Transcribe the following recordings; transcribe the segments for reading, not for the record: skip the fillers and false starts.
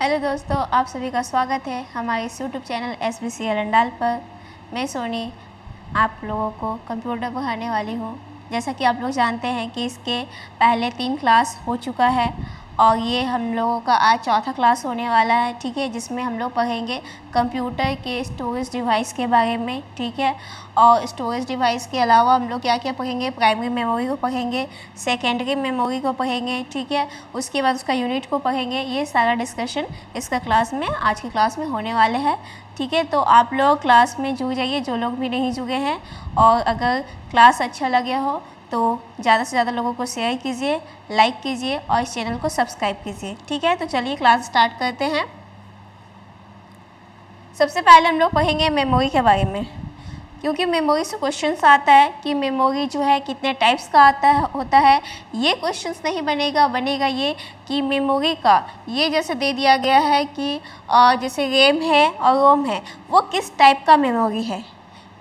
Hello दोस्तों, आप सभी का स्वागत है हमारे इस यूट्यूब चैनल SBCL अंडाल पर। मैं सोनी आप लोगों को कंप्यूटर पढ़ाने वाली हूँ। जैसा कि आप लोग जानते हैं कि इसके पहले 3 क्लास हो चुका है और ये हम लोगों का आज चौथा क्लास होने वाला है, ठीक है, जिसमें हम लोग पढ़ेंगे कंप्यूटर के स्टोरेज डिवाइस के बारे में, ठीक है। और स्टोरेज डिवाइस के अलावा हम लोग क्या क्या पढ़ेंगे, प्राइमरी मेमोरी को पढ़ेंगे, सेकेंडरी मेमोरी को पढ़ेंगे, ठीक है। उसके बाद उसका यूनिट को पढ़ेंगे। ये सारा डिस्कशन इसका क्लास में आज की क्लास में होने वाले हैं, ठीक है। तो आप लोग क्लास में जुड़ जाइए, जो लोग भी नहीं जुड़े हैं। और अगर क्लास अच्छा लगे हो तो ज़्यादा से ज़्यादा लोगों को शेयर कीजिए, लाइक कीजिए और इस चैनल को सब्सक्राइब कीजिए, ठीक है। तो चलिए क्लास स्टार्ट करते हैं। सबसे पहले हम लोग पढ़ेंगे मेमोरी के बारे में, क्योंकि मेमोरी से क्वेश्चंस आता है कि मेमोरी जो है कितने टाइप्स का होता है। ये क्वेश्चंस नहीं बनेगा ये कि मेमोरी का ये जैसे दे दिया गया है कि जैसे रैम है और रोम है, वो किस टाइप का मेमोरी है,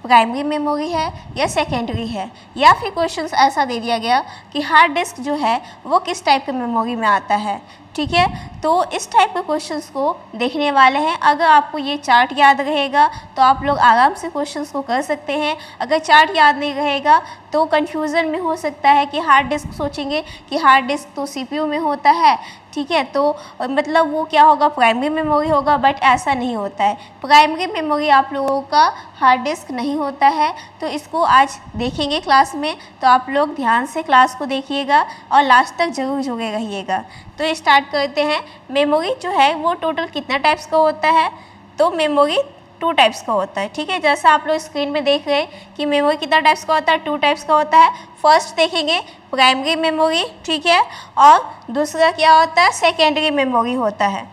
प्राइमरी मेमोरी है या सेकेंडरी है। या फिर क्वेश्चंस ऐसा दे दिया गया कि हार्ड डिस्क जो है वो किस टाइप के मेमोरी में आता है, ठीक है। तो इस टाइप के क्वेश्चंस को देखने वाले हैं। अगर आपको ये चार्ट याद रहेगा तो आप लोग आराम से क्वेश्चंस को कर सकते हैं। अगर चार्ट याद नहीं रहेगा तो कन्फ्यूज़न में हो सकता है कि हार्ड डिस्क सोचेंगे कि हार्ड डिस्क तो CPU में होता है, ठीक है, तो मतलब वो क्या होगा, प्राइमरी मेमोरी होगा, बट ऐसा नहीं होता है। प्राइमरी मेमोरी आप लोगों का हार्ड डिस्क नहीं होता है। तो इसको आज देखेंगे क्लास में, तो आप लोग ध्यान से क्लास को देखिएगा और लास्ट तक ज़रूर जुड़े रहिएगा। तो स्टार्ट करते हैं। मेमोरी जो है वो टोटल कितना टाइप्स का होता है, तो मेमोरी 2 टाइप्स का होता है, ठीक है। जैसा आप लोग स्क्रीन में देख रहे हैं कि मेमोरी कितना टाइप्स का होता है, 2 टाइप्स का होता है। फर्स्ट देखेंगे प्राइमरी मेमोरी, ठीक है, और दूसरा क्या होता है, सेकेंडरी मेमोरी होता है।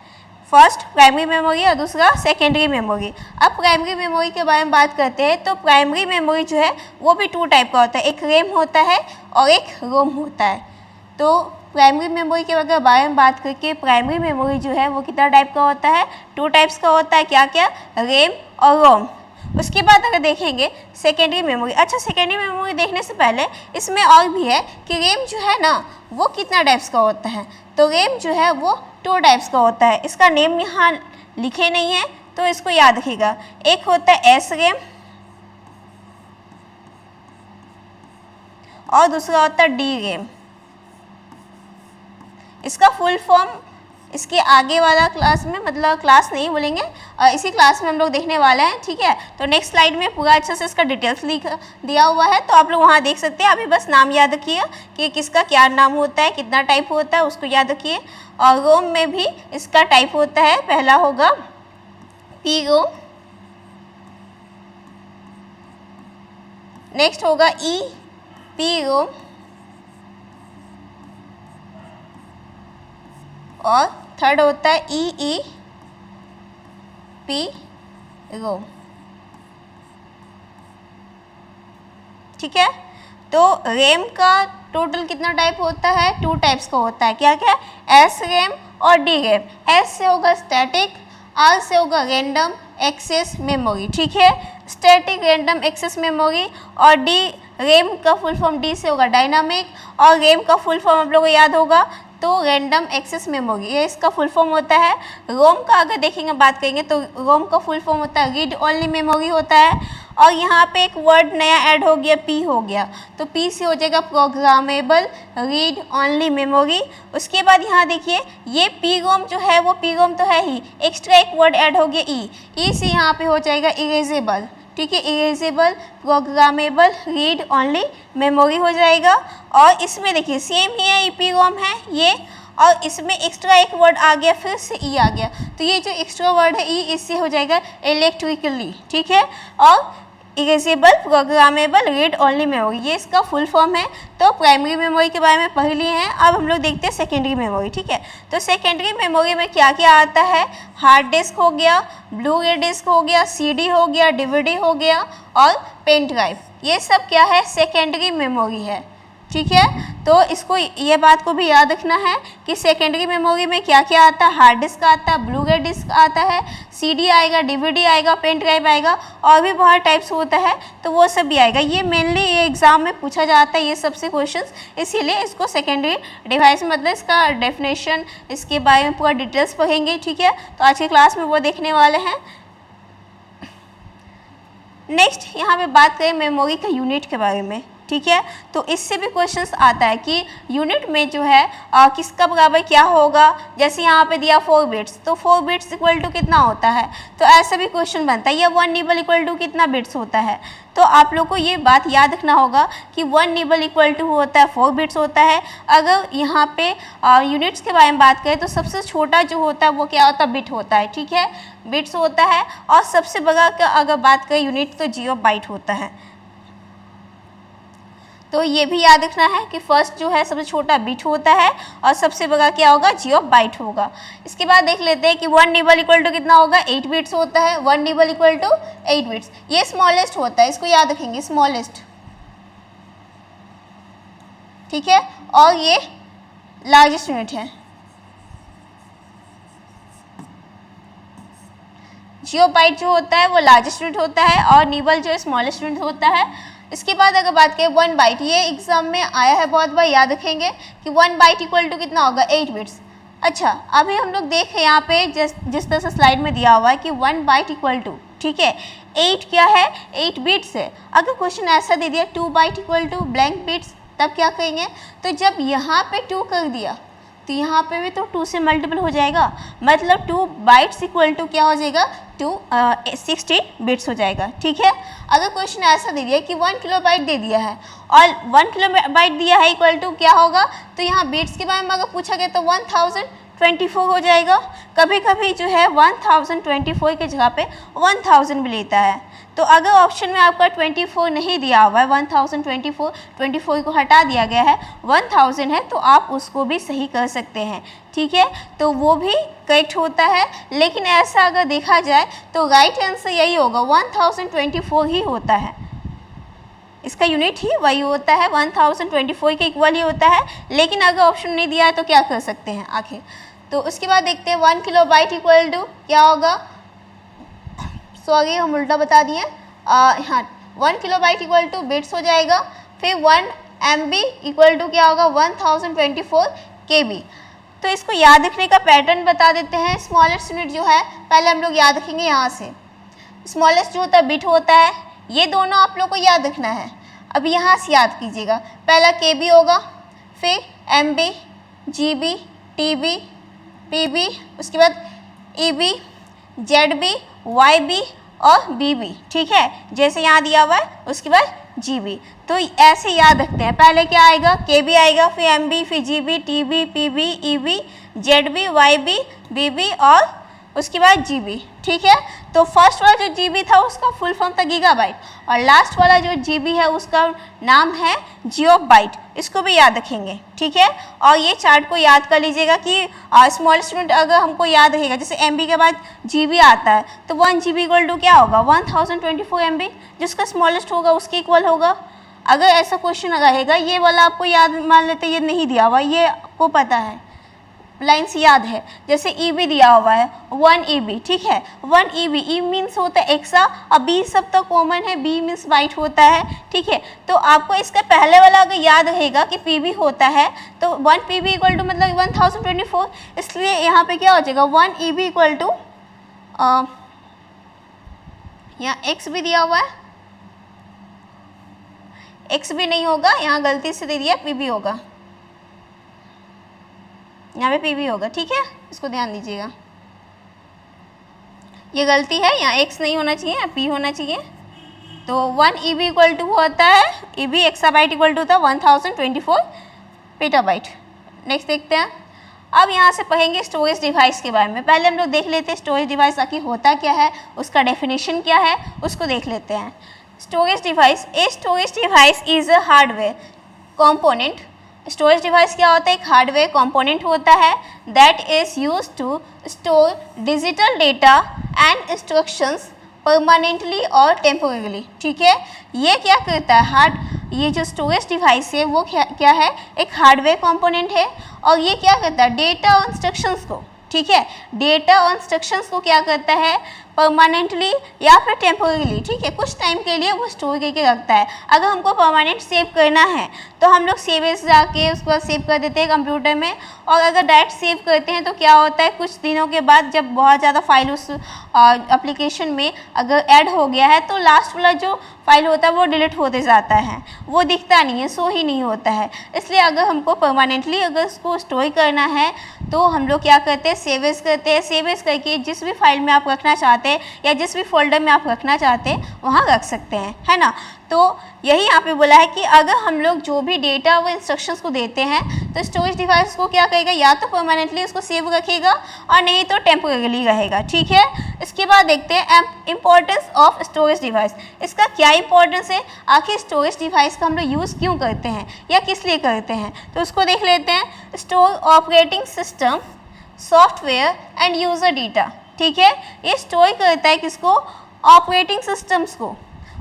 फर्स्ट प्राइमरी मेमोरी और दूसरा सेकेंडरी मेमोरी। अब प्राइमरी मेमोरी के बारे में बात करते हैं, तो प्राइमरी मेमोरी जो है वो भी 2 टाइप का होता है, एक रैम होता है और एक रोम होता है। तो प्राइमरी मेमोरी के बारे में बात करके, प्राइमरी मेमोरी जो है वो कितना टाइप का होता है, 2 टाइप्स का होता है, क्या क्या, रैम और रोम। उसके बाद अगर देखेंगे सेकेंडरी मेमोरी। अच्छा, सेकेंडरी मेमोरी देखने से पहले इसमें और भी है कि रैम जो है ना वो कितना टाइप्स का होता है। तो रैम जो है वो 2 टाइप्स का होता है। इसका नेम यहाँ लिखे नहीं है तो इसको याद रखिएगा। एक होता है एस रैम और दूसरा होता है डी रैम। इसका फुल फॉर्म इसके आगे वाला क्लास में, मतलब क्लास नहीं बोलेंगे, इसी क्लास में हम लोग देखने वाले हैं, ठीक है। तो नेक्स्ट स्लाइड में पूरा अच्छा से इसका डिटेल्स लिख दिया हुआ है, तो आप लोग वहाँ देख सकते हैं। अभी बस नाम याद रखिए कि किसका क्या नाम होता है, कितना टाइप होता है, उसको याद रखिए। और रोम में भी इसका टाइप होता है, पहला होगा पी रोम, नेक्स्ट होगा ई पी रोम और थर्ड होता है ई पी रोम, ठीक है। तो रैम का टोटल कितना टाइप होता है, 2 टाइप्स का होता है, क्या क्या, एस रैम और डी रैम। एस से होगा स्टैटिक, आर से होगा रैंडम एक्सेस मेमोरी, ठीक है, स्टैटिक रैंडम एक्सेस मेमोरी। और डी रैम का फुल फॉर्म डी से होगा डायनामिक, और रैम का फुल फॉर्म आप लोगों को याद होगा तो रैंडम एक्सेस मेमोरी, ये इसका फुल फॉर्म होता है। रोम का अगर देखेंगे, बात करेंगे, तो रोम का फुल फॉर्म होता है रीड ओनली मेमोरी होता है। और यहाँ पे एक वर्ड नया ऐड हो गया, पी हो गया, तो पी से हो जाएगा प्रोग्रामेबल रीड ओनली मेमोरी। उसके बाद यहाँ देखिए ये पी रोम जो है वो पी रोम तो है ही, एक्स्ट्रा एक वर्ड ऐड हो गया ई से यहाँ पे हो जाएगा इरेजेबल, ठीक है, erasable programmable read only memory हो जाएगा। और इसमें देखिए सेम ही है, ईपी रोम है ये, और इसमें एक्स्ट्रा एक वर्ड आ गया, फिर से ई आ गया, तो ये जो एक्स्ट्रा वर्ड है ई, इससे हो जाएगा इलेक्ट्रिकली, ठीक है, और erasable programmable read only memory, ये इसका फुल फॉर्म है। तो प्राइमरी मेमोरी के बारे में पढ़ लिए हैं। अब हम लोग देखते हैं सेकेंडरी मेमोरी, ठीक है। तो सेकेंडरी मेमोरी में क्या क्या आता है, हार्ड डिस्क हो गया, ब्लू रे डिस्क हो गया, CD हो गया, DVD हो गया और पेन ड्राइव, ये सब क्या है, सेकेंडरी मेमोरी है। ठीक है। तो इसको ये बात को भी याद रखना है कि सेकेंडरी मेमोरी में क्या क्या आता है, हार्ड डिस्क आता है, ब्लू रे डिस्क आता है, सीडी आएगा, डीवीडी आएगा, पेन ड्राइव आएगा, और भी बहुत टाइप्स होता है, तो वो सब भी आएगा। ये मेनली ये एग्जाम में पूछा जाता है ये सबसे क्वेश्चंस, इसीलिए इसको सेकेंडरी डिवाइस मतलब इसका डेफिनेशन, इसके बारे में पूरा डिटेल्स पढ़ेंगे, ठीक है। तो आज के क्लास में वो देखने वाले हैं। नेक्स्ट यहाँ पे बात करें मेमोरी के यूनिट के बारे में, ठीक है। तो इससे भी क्वेश्चंस आता है कि यूनिट में जो है किसका बराबर क्या होगा। जैसे यहाँ पे दिया 4 बिट्स, तो 4 बिट्स इक्वल टू कितना होता है, तो ऐसा भी क्वेश्चन बनता है। या 1 निबल इक्वल टू कितना बिट्स होता है, तो आप लोग को ये बात याद रखना होगा कि 1 निबल इक्वल टू होता है 4 बिट्स होता है। अगर यहाँ पे यूनिट्स के बारे में बात करें तो सबसे छोटा जो होता है वो क्या होता है, बिट होता है, ठीक है, बिट्स होता है। और सबसे बड़ा का अगर बात करें यूनिट तो जियो बाइट होता है। तो ये भी याद रखना है कि फर्स्ट जो है सबसे छोटा बिट होता है और सबसे बड़ा क्या होगा, जियो बाइट होगा। इसके बाद देख लेते हैं कि 1 निबल इक्वल टू कितना होगा, 8 बिट्स होता है। 1 निबल इक्वल टू 8 बिट्स, ये स्मॉलेस्ट होता है, इसको याद रखेंगे, स्मॉलेस्ट, ठीक है। और ये लार्जेस्ट यूनिट है, जियो बाइट जो होता है वो लार्जेस्ट यूनिट होता है और निबल जो है स्मॉलेस्ट यूनिट होता है। इसके बाद अगर बात करें 1 बाइट, ये एग्जाम में आया है बहुत बार, याद रखेंगे कि 1 बाइट इक्वल टू कितना होगा, 8 बिट्स। अच्छा, अभी हम लोग देखें यहाँ पे जिस तरह से स्लाइड में दिया हुआ है कि 1 बाइट इक्वल टू, ठीक है, 8 क्या है, 8 बिट्स है। अगर क्वेश्चन ऐसा दे दिया 2 byte equal to blank bits, तब क्या करेंगे, तो जब यहाँ पे 2 कर दिया तो यहाँ पे भी तो 2 से मल्टीपल हो जाएगा, मतलब 2 बाइट्स इक्वल टू क्या हो जाएगा, 16 बिट्स हो जाएगा, ठीक है। अगर क्वेश्चन ऐसा दे दिया कि 1 किलोबाइट दे दिया है और 1 किलोबाइट दिया है इक्वल टू क्या होगा, तो यहाँ बिट्स के बारे में अगर पूछा गया तो 1024 हो जाएगा। कभी कभी जो है 1024 की जगह पे 1000 भी लेता है। तो अगर ऑप्शन में आपका 24 नहीं दिया हुआ है, 1024 को हटा दिया गया है, 1000 है, तो आप उसको भी सही कर सकते हैं, ठीक है। तो वो भी करेक्ट होता है। लेकिन ऐसा अगर देखा जाए तो राइट आंसर यही होगा, 1024 ही होता है, इसका यूनिट ही वही होता है, 1024 के इक्वल ही होता है। लेकिन अगर ऑप्शन नहीं दिया है तो क्या कर सकते हैं आखिर। तो उसके बाद देखते हैं 1 किलोबाइट इक्वल टू क्या होगा, सॉरी हम उल्टा बता दिए, हाँ 1 किलोबाइट इक्वल टू बिट्स हो जाएगा। फिर 1 MB इक्वल टू क्या होगा, 1024 KB। तो इसको याद रखने का पैटर्न बता देते हैं। स्मॉलेस्ट यूनिट जो है पहले हम लोग याद रखेंगे, यहाँ से स्मॉलेस्ट जो होता है बिट होता है, ये दोनों आप लोग को याद रखना है। अब यहाँ से याद कीजिएगा, पहला KB होगा, फिर MB, GB, TB, PB, उसके बाद EB, ZB, YB और BB, ठीक है, जैसे यहाँ दिया हुआ है। उसके बाद GB, तो ऐसे याद रखते हैं। पहले क्या आएगा, KB आएगा, फिर MB, फिर GB, TB, PB, EB, ZB, YB, BB और उसके बाद GB, ठीक है। तो फर्स्ट वाला जो GB था उसका फुल फॉर्म था गीगाबाइट और लास्ट वाला जो GB है उसका नाम है जियो बाइट, इसको भी याद रखेंगे, ठीक है। और ये चार्ट को याद कर लीजिएगा कि स्मॉलेस्ट यूनिट अगर हमको याद रहेगा, जैसे MB के बाद GB आता है तो 1 GB इक्वल टू क्या होगा, 1024 MB, जिसका स्मॉलेस्ट होगा उसके इक्वल होगा। अगर ऐसा क्वेश्चन रहेगा, ये वाला आपको याद, मान लेते ये नहीं दिया हुआ, ये आपको पता है, लाइन से याद है, जैसे EB दिया हुआ है 1 EB, ठीक है, 1 EB, E मीन्स होता है एक्सा और B सब तो कॉमन है, B मीन्स बाइट होता है, ठीक है। तो आपको इसका पहले वाला अगर याद रहेगा कि PB होता है तो 1 PB इक्वल टू मतलब 1024, इसलिए यहाँ पे क्या हो जाएगा 1 EB इक्वल टू, यहाँ X भी दिया हुआ है, X भी नहीं होगा, यहाँ गलती से दे दिया PB होगा, यहाँ पे PB होगा, ठीक है, इसको ध्यान दीजिएगा, ये गलती है, यहाँ X नहीं होना चाहिए, यहाँ P होना चाहिए। तो 1 EB इक्वल टू होता है, EB एक्साबाइट इक्वल टू होता है 1024 पेटाबाइट। नेक्स्ट देखते हैं। अब यहाँ से पढ़ेंगे स्टोरेज डिवाइस के बारे में। पहले हम लोग देख लेते हैं स्टोरेज डिवाइस आखिर होता क्या है, उसका डेफिनेशन क्या है, उसको देख लेते हैं। Storage device, a storage device is a hardware component. Storage device क्या होता है, एक हार्डवेयर कंपोनेंट होता है that is use to store digital data and instructions permanently और टेम्पोरली, ठीक है। ये क्या करता है, ये जो स्टोरेज डिवाइस है वो क्या है, एक हार्डवेयर कंपोनेंट है और ये क्या करता है, डेटा और इंस्ट्रक्शंस को, ठीक है, डेटा और इंस्ट्रक्शंस को क्या करता है, परमानेंटली या फिर टेम्पोरली, ठीक है, कुछ टाइम के लिए वो स्टोर करके रखता है। अगर हमको परमानेंट सेव करना है तो हम लोग सेव एज जाके उसको सेव कर देते हैं कंप्यूटर में, और अगर डायरेक्ट सेव करते हैं तो क्या होता है, कुछ दिनों के बाद जब बहुत ज़्यादा फाइल उस एप्लीकेशन में अगर ऐड हो गया है तो लास्ट वाला जो फाइल होता है वो डिलीट होते जाता है, वो दिखता नहीं है, शो ही नहीं होता है। इसलिए अगर हमको परमानेंटली अगर उसको स्टोर करना है तो हम लोग क्या करते हैं, सेव एज करते हैं। सेव एज करके जिस भी फाइल में आप रखना चाहते हैं या जिस भी फोल्डर में आप रखना चाहते हैं वहाँ रख सकते हैं, है ना। तो यही यहाँ पे बोला है कि अगर हम लोग जो भी डेटा व इंस्ट्रक्शंस को देते हैं तो स्टोरेज डिवाइस को क्या करेगा, या तो परमानेंटली उसको सेव रखेगा और नहीं तो टेम्पोरली रहेगा, ठीक है। इसके बाद देखते हैं इम्पोर्टेंस ऑफ स्टोरेज डिवाइस। इसका क्या इंपॉर्टेंस है, आखिर स्टोरेज डिवाइस का हम लोग यूज़ क्यों करते हैं या किस लिए करते हैं, तो उसको देख लेते हैं। Store operating system, software end user data, ठीक है, ये स्टोर करता है किसको, ऑपरेटिंग सिस्टम्स को,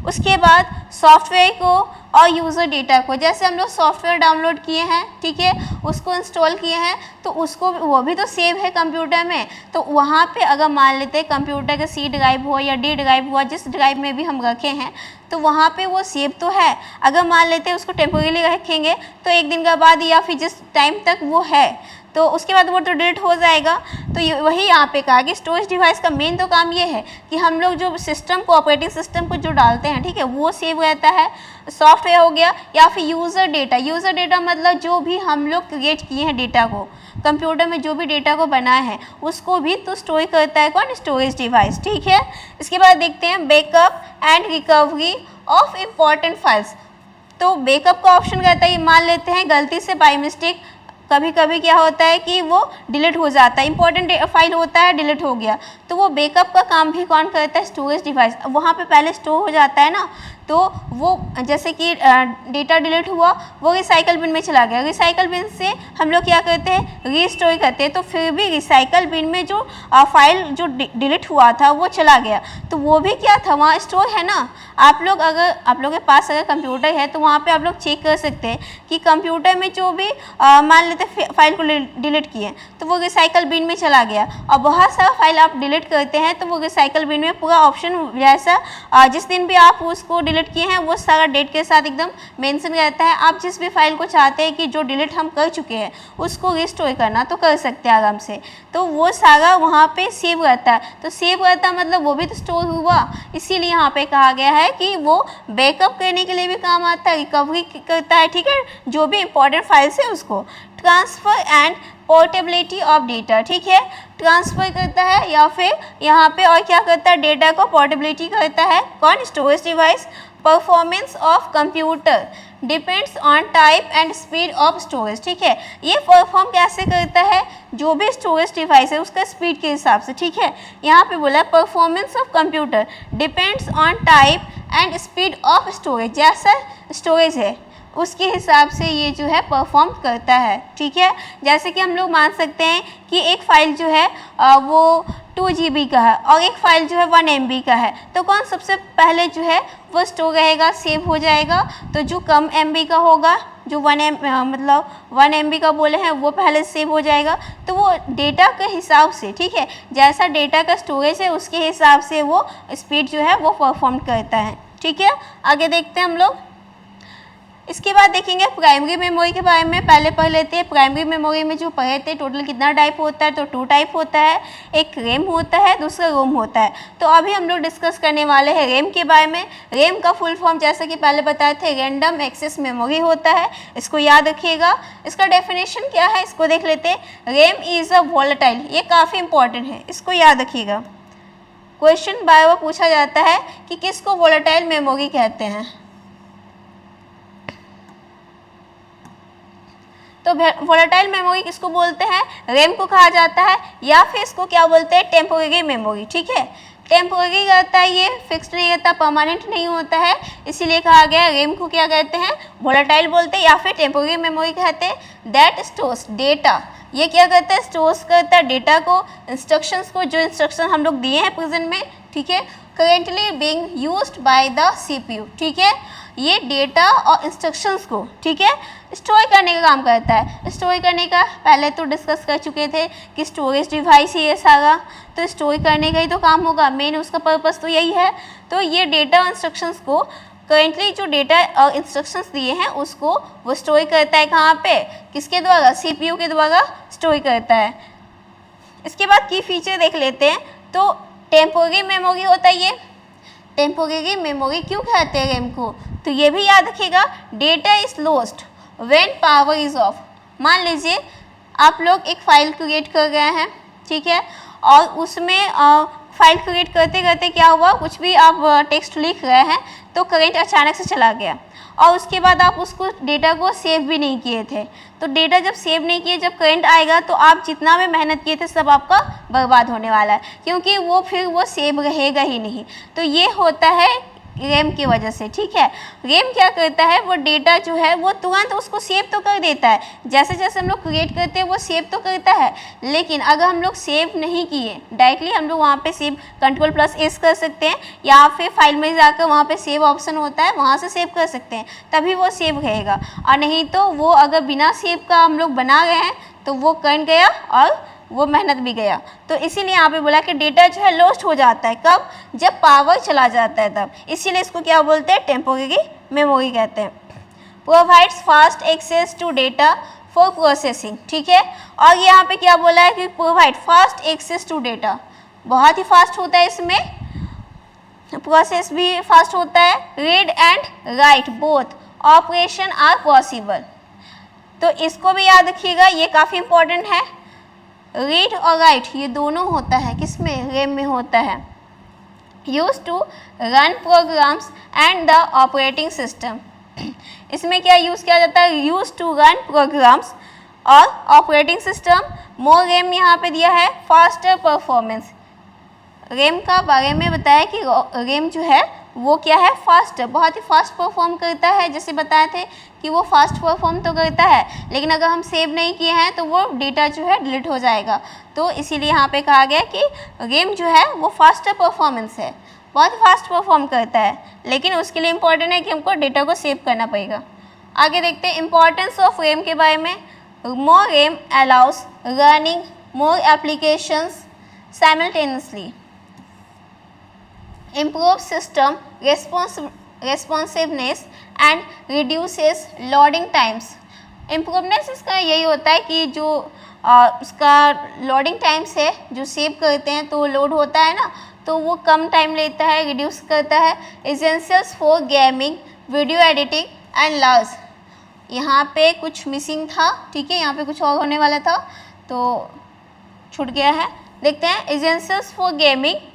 उसके बाद सॉफ्टवेयर को और यूज़र डेटा को। जैसे हम लोग सॉफ्टवेयर डाउनलोड किए हैं, ठीक है, उसको इंस्टॉल किए हैं तो उसको वो भी तो सेव है कंप्यूटर में, तो वहाँ पे अगर मान लेते हैं कंप्यूटर का सी ड्राइव हो या डी ड्राइव हुआ, जिस ड्राइव में भी हम रखे हैं तो वहाँ पे वो सेव तो है। अगर मान लेते हैं उसको टेम्पोरली रखेंगे तो एक दिन के बाद या फिर जिस टाइम तक वो है तो उसके बाद वो तो डिलीट हो जाएगा। तो वही यहाँ पे कहा कि स्टोरेज डिवाइस का मेन तो काम ये है कि हम लोग जो सिस्टम को, ऑपरेटिंग सिस्टम को जो डालते हैं, ठीक है, वो सेव रहता है। सॉफ्टवेयर हो गया या फिर यूज़र डेटा। यूज़र डेटा मतलब जो भी हम लोग क्रिएट किए हैं डेटा को, कंप्यूटर में जो भी डेटा को बनाया है उसको भी तो स्टोर करता है कौन, स्टोरेज डिवाइस, ठीक है। इसके बाद देखते हैं backup and recovery of important files. तो बैकअप का ऑप्शन रहता है, ये मान लेते हैं गलती से बाय मिस्टेक कभी कभी क्या होता है कि वो डिलीट हो जाता है, इंपॉर्टेंट फाइल होता है, डिलीट हो गया, तो वो बैकअप का काम भी कौन करता है, स्टोरेज डिवाइस। वहाँ पे पहले स्टोर हो जाता है ना, तो वो जैसे कि डेटा डिलीट हुआ वो रिसाइकल बिन में चला गया, रिसाइकल बिन से हम लोग क्या करते हैं, रीस्टोर करते हैं, तो फिर भी रिसाइकल बिन में जो फाइल जो डिलीट हुआ था वो चला गया, तो वो भी क्या था, वहाँ स्टोर है ना। आप लोग अगर आप लोगों के पास अगर कंप्यूटर है तो वहाँ पे आप लोग चेक कर सकते हैं कि कंप्यूटर में जो भी मान लेते फाइल को डिलीट किए तो वो रिसाइकल बिन में चला गया, और बहुत सारा फाइल आप डिलीट करते हैं तो वो रिसाइकल बिन में पूरा ऑप्शन जैसा जिस दिन भी आप उसको डिलीट किए हैं वो सारा डेट के साथ एकदम मेंशन रहता है। आप जिस भी फाइल को चाहते हैं कि जो डिलीट हम कर चुके हैं उसको रिस्टोर करना तो कर सकते हैं आराम से, तो वो सारा वहाँ पे सेव रहता है। तो सेव रहता मतलब वो भी तो स्टोर हुआ, इसीलिए यहाँ पे कहा गया है कि वो बैकअप करने के लिए भी काम आता है, रिकवरी करता है, ठीक है, जो भी इंपॉर्टेंट फाइल्स है उसको। Transfer and portability of data, ठीक है, ट्रांसफ़र करता है या फिर यहाँ पे और क्या करता है, डेटा को पोर्टेबिलिटी करता है कौन, storage device. Performance of computer depends on type and speed of storage, ठीक है, ये परफॉर्म कैसे करता है, जो भी स्टोरेज डिवाइस है उसका स्पीड के हिसाब से, ठीक है। यहाँ पे बोला performance of computer depends on type and speed of storage, जैसा स्टोरेज है उसके हिसाब से ये जो है परफॉर्म करता है, ठीक है। जैसे कि हम लोग मान सकते हैं कि एक फ़ाइल जो है वो 2 GB का है और एक फ़ाइल जो है 1 MB का है, तो कौन सबसे पहले जो है वो स्टोर रहेगा, सेव हो जाएगा। तो जो कम MB का होगा, जो 1 MB का बोले हैं वो पहले सेव हो जाएगा। तो वो डेटा के हिसाब से, ठीक है, जैसा डेटा का स्टोरेज है उसके हिसाब से वो स्पीड जो है वो परफॉर्म करता है, ठीक है। आगे देखते हैं हम लोग। इसके बाद देखेंगे प्राइमरी मेमोरी के बारे में। पहले पढ़ लेते हैं प्राइमरी मेमोरी में जो पढ़े थे टोटल कितना टाइप होता है, तो 2 टाइप होता है, एक रैम होता है, दूसरा रोम होता है। तो अभी हम लोग डिस्कस करने वाले हैं रैम के बारे में। रैम का फुल फॉर्म जैसा कि पहले बताए थे रैंडम एक्सेस मेमोरी होता है, इसको याद रखिएगा। इसका डेफिनेशन क्या है इसको देख लेते हैं। रैम इज़ अ वॉलेटाइल, ये काफ़ी इंपॉर्टेंट है, इसको याद रखिएगा। क्वेश्चन बार बार पूछा जाता है कि किसको वॉलेटाइल मेमोरी कहते हैं। तो वोलेटाइल मेमोरी किसको बोलते हैं, रैम को कहा जाता है, या फिर इसको क्या बोलते हैं, टेम्पोररी मेमोरी, ठीक है। टेम्पोररी रहता है, ये फिक्स्ड नहीं रहता, परमानेंट नहीं होता है, इसीलिए कहा गया रैम को क्या कहते हैं, वोलेटाइल बोलते हैं या फिर टेम्पोररी मेमोरी कहते हैं। दैट स्टोर्स डेटा, ये क्या करता है, स्टोर्स करता है डेटा को, इंस्ट्रक्शंस को, जो इंस्ट्रक्शन हम लोग दिए हैं प्रेजेंट में, ठीक है, currently being used by the CPU, ठीक है। ये डेटा और इंस्ट्रक्शंस को, ठीक है, स्टोर करने का काम करता है। स्टोर करने का पहले तो डिस्कस कर चुके थे कि स्टोरेज डिवाइस ही ये सारा, तो स्टोर करने का ही तो काम होगा, मेन उसका पर्पस तो यही है। तो ये डेटा और इंस्ट्रक्शंस को करेंटली जो डेटा और इंस्ट्रक्शंस दिए हैं उसको वो स्टोर करता है कहाँ पे, किसके द्वारा, सीपीयू के द्वारा स्टोर करता है। इसके बाद की फीचर देख लेते हैं। तो टेम्पोररी मेमोरी होता है ये, टेम्पोररी मेमोरी क्यों कहते हैं रैम को, तो ये भी याद रखिएगा, data is lost when power is of. मान लीजिए आप लोग एक फाइल क्रिएट कर गए हैं, ठीक है, और उसमें फाइल क्रिएट करते करते क्या हुआ, कुछ भी आप टेक्स्ट लिख रहे हैं तो करंट अचानक से चला गया और उसके बाद आप उसको डेटा को सेव भी नहीं किए थे। तो डेटा जब सेव नहीं किए, जब करंट आएगा तो आप जितना भी मेहनत किए थे सब आपका बर्बाद होने वाला है, क्योंकि वो फिर वो सेव रहेगा ही नहीं। तो ये होता है रैम की वजह से, ठीक है। रैम क्या करता है, वो डेटा जो है वो तुरंत उसको सेव तो कर देता है, जैसे जैसे हम लोग क्रिएट करते हैं वो सेव तो करता है, लेकिन अगर हम लोग सेव नहीं किए डायरेक्टली, हम लोग वहाँ पे सेव Ctrl+S कर सकते हैं या फिर फाइल में जाकर वहाँ पे सेव ऑप्शन होता है वहाँ से सेव कर सकते हैं, तभी वो सेव रहेगा। और नहीं तो वो अगर बिना सेव का हम लोग बना गए हैं तो वो करंट गया और वो मेहनत भी गया। तो इसीलिए यहाँ पे बोला कि डेटा जो है लॉस्ट हो जाता है, कब, जब पावर चला जाता है तब, इसीलिए इसको क्या बोलते हैं, टेम्पोररी मेमोरी कहते हैं। Provides fast access to data for processing, ठीक है। और यहाँ पे क्या बोला है कि provide fast access to data, बहुत ही फास्ट होता है, इसमें प्रोसेस भी फास्ट होता है। Read and write both operation are possible, तो इसको भी याद रखिएगा, ये काफ़ी इंपॉर्टेंट है। रीड और राइट ये दोनों होता है, किसमें, रैम में होता है। Use to run programs and the operating system, इसमें क्या यूज़ किया जाता है, यूज टू रन प्रोग्राम्स और ऑपरेटिंग सिस्टम। मोर रैम यहाँ पे दिया है, फास्टर परफॉर्मेंस। रैम का बारे में बताया कि रैम जो है वो क्या है, फास्ट, बहुत ही फास्ट परफॉर्म करता है, जैसे बताए थे कि वो फास्ट परफॉर्म तो करता है, लेकिन अगर हम सेव नहीं किए हैं तो वो डेटा जो है डिलीट हो जाएगा। तो इसीलिए यहाँ पे कहा गया कि रैम जो है वो फास्टर परफॉर्मेंस है, बहुत फास्ट परफॉर्म करता है, लेकिन उसके लिए इम्पॉर्टेंट है कि हमको डेटा को सेव करना पड़ेगा। आगे देखते हैं इम्पॉर्टेंस ऑफ रैम के बारे में। More RAM allows running more applications simultaneously, improves system responsiveness and reduces loading times। इम्प्रूवनेस इसका यही होता है कि जो उसका लोडिंग टाइम्स है, जो सेव करते हैं तो लोड होता है ना, तो वो कम टाइम लेता है, रिड्यूस करता है। Essentials for gaming, video editing and large, यहाँ पे कुछ मिसिंग था, ठीक है, यहाँ पे कुछ और होने वाला था तो छूट गया है। देखते हैं एसेंशियल्स फॉर गेमिंग,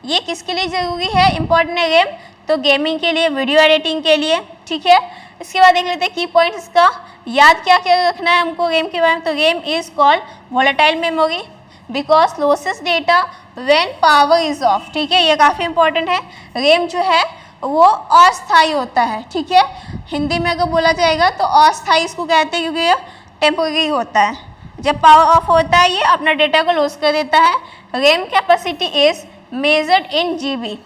ये किसके लिए ज़रूरी है, इंपॉर्टेंट है रैम, तो गेमिंग के लिए, वीडियो एडिटिंग के लिए, ठीक है। इसके बाद देख लेते हैं की पॉइंट इसका, याद क्या क्या रखना है हमको रैम के बारे में। तो RAM is called volatile memory because losses data when power is of, ठीक है, ये काफ़ी इंपॉर्टेंट है। रैम जो है वो अस्थायी होता है, ठीक है, हिंदी में अगर बोला जाएगा तो अस्थायी इसको कहते हैं, क्योंकि ये टेम्पोररी होता है। जब पावर ऑफ होता है ये अपना डेटा को लॉस कर देता है। RAM capacity is measured in GB,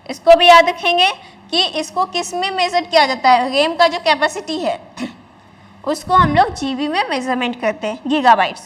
इसको भी याद रखेंगे कि इसको किस में मेजर किया जाता है, रैम का जो कैपेसिटी है उसको हम लोग जीबी में मेजरमेंट करते हैं, gigabytes.